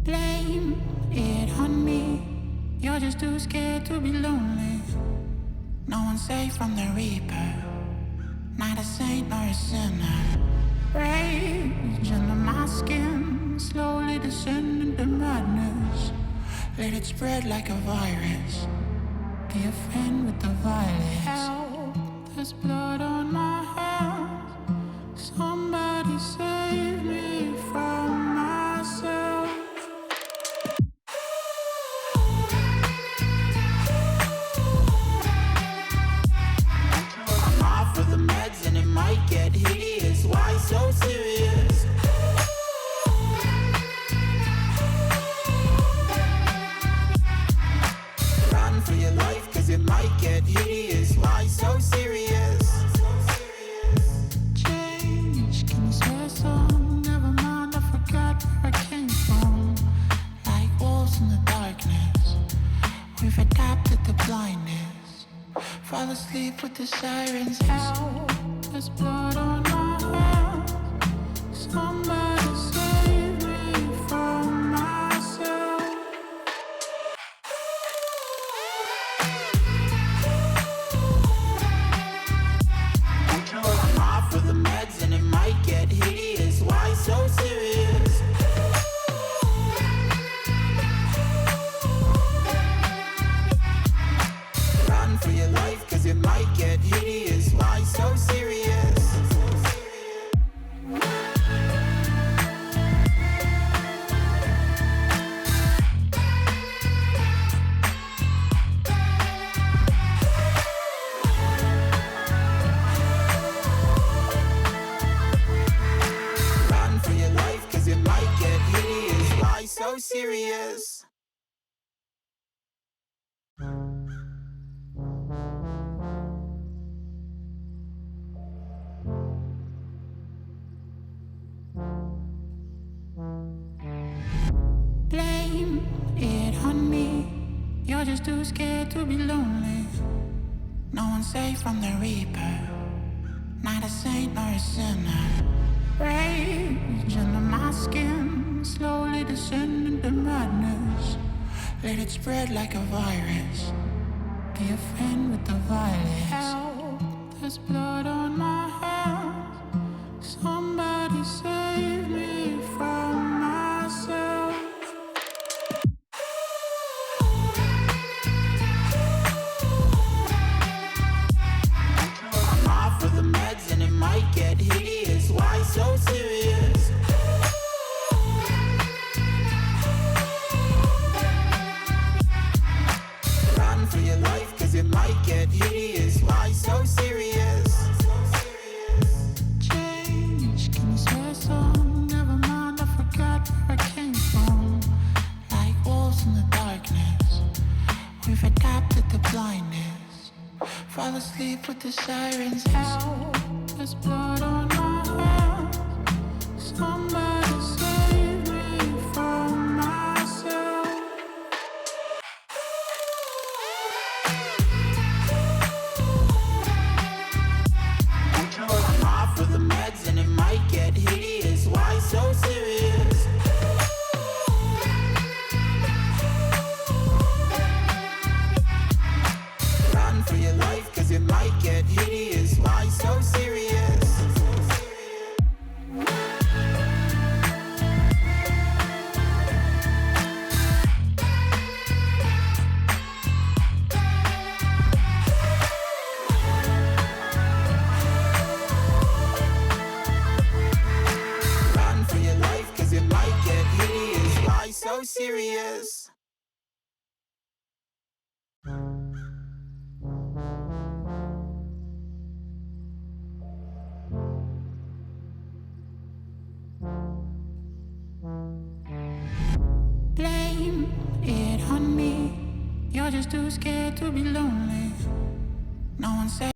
Blame it on me. You're just too scared to be lonely. No one's safe from the Reaper. Not a saint nor a sinner. Rage under my skin, slowly descending to madness. Let it spread like a virus. Be a friend with the violence. Help, there's blood on my hands. Somebody save me from myself. I'm off of the meds and it might get hideous. Why so serious? Run for your life, cause it might get hideous. Why so serious? Change, can you say some? Never mind, I forgot where I came from. Like wolves in the darkness, we've adapted the blindness. Fall asleep with the sirens out. There's blood on my hands. Somebody save me from myself. serious. Blame it on me. You're just too scared to be lonely. No one's safe from the Reaper. Not a saint nor a sinner. Rage under my skin, slowly descending to madness. Let it spread like a virus. Be a friend with the violence. Help, there's blood on my hands. Somebody save me from myself. I'm off of the meds and it might get hideous. Why so serious? Run for your life, cause it might get hideous. Why so serious? Change, can you swear some? Never mind, I forgot where I came from. Like wolves in the darkness, we've adapted to blindness. Fall asleep with the sirens out. There's blood on my hands. Somebody save me from myself. I'm off of the meds and it might get hideous. Why so serious? Run for your life, cause it might get hideous. Why so serious? Run for your life, cause it might get hideous. Why so serious? Blame it on me. You're just too scared to be lonely. No one said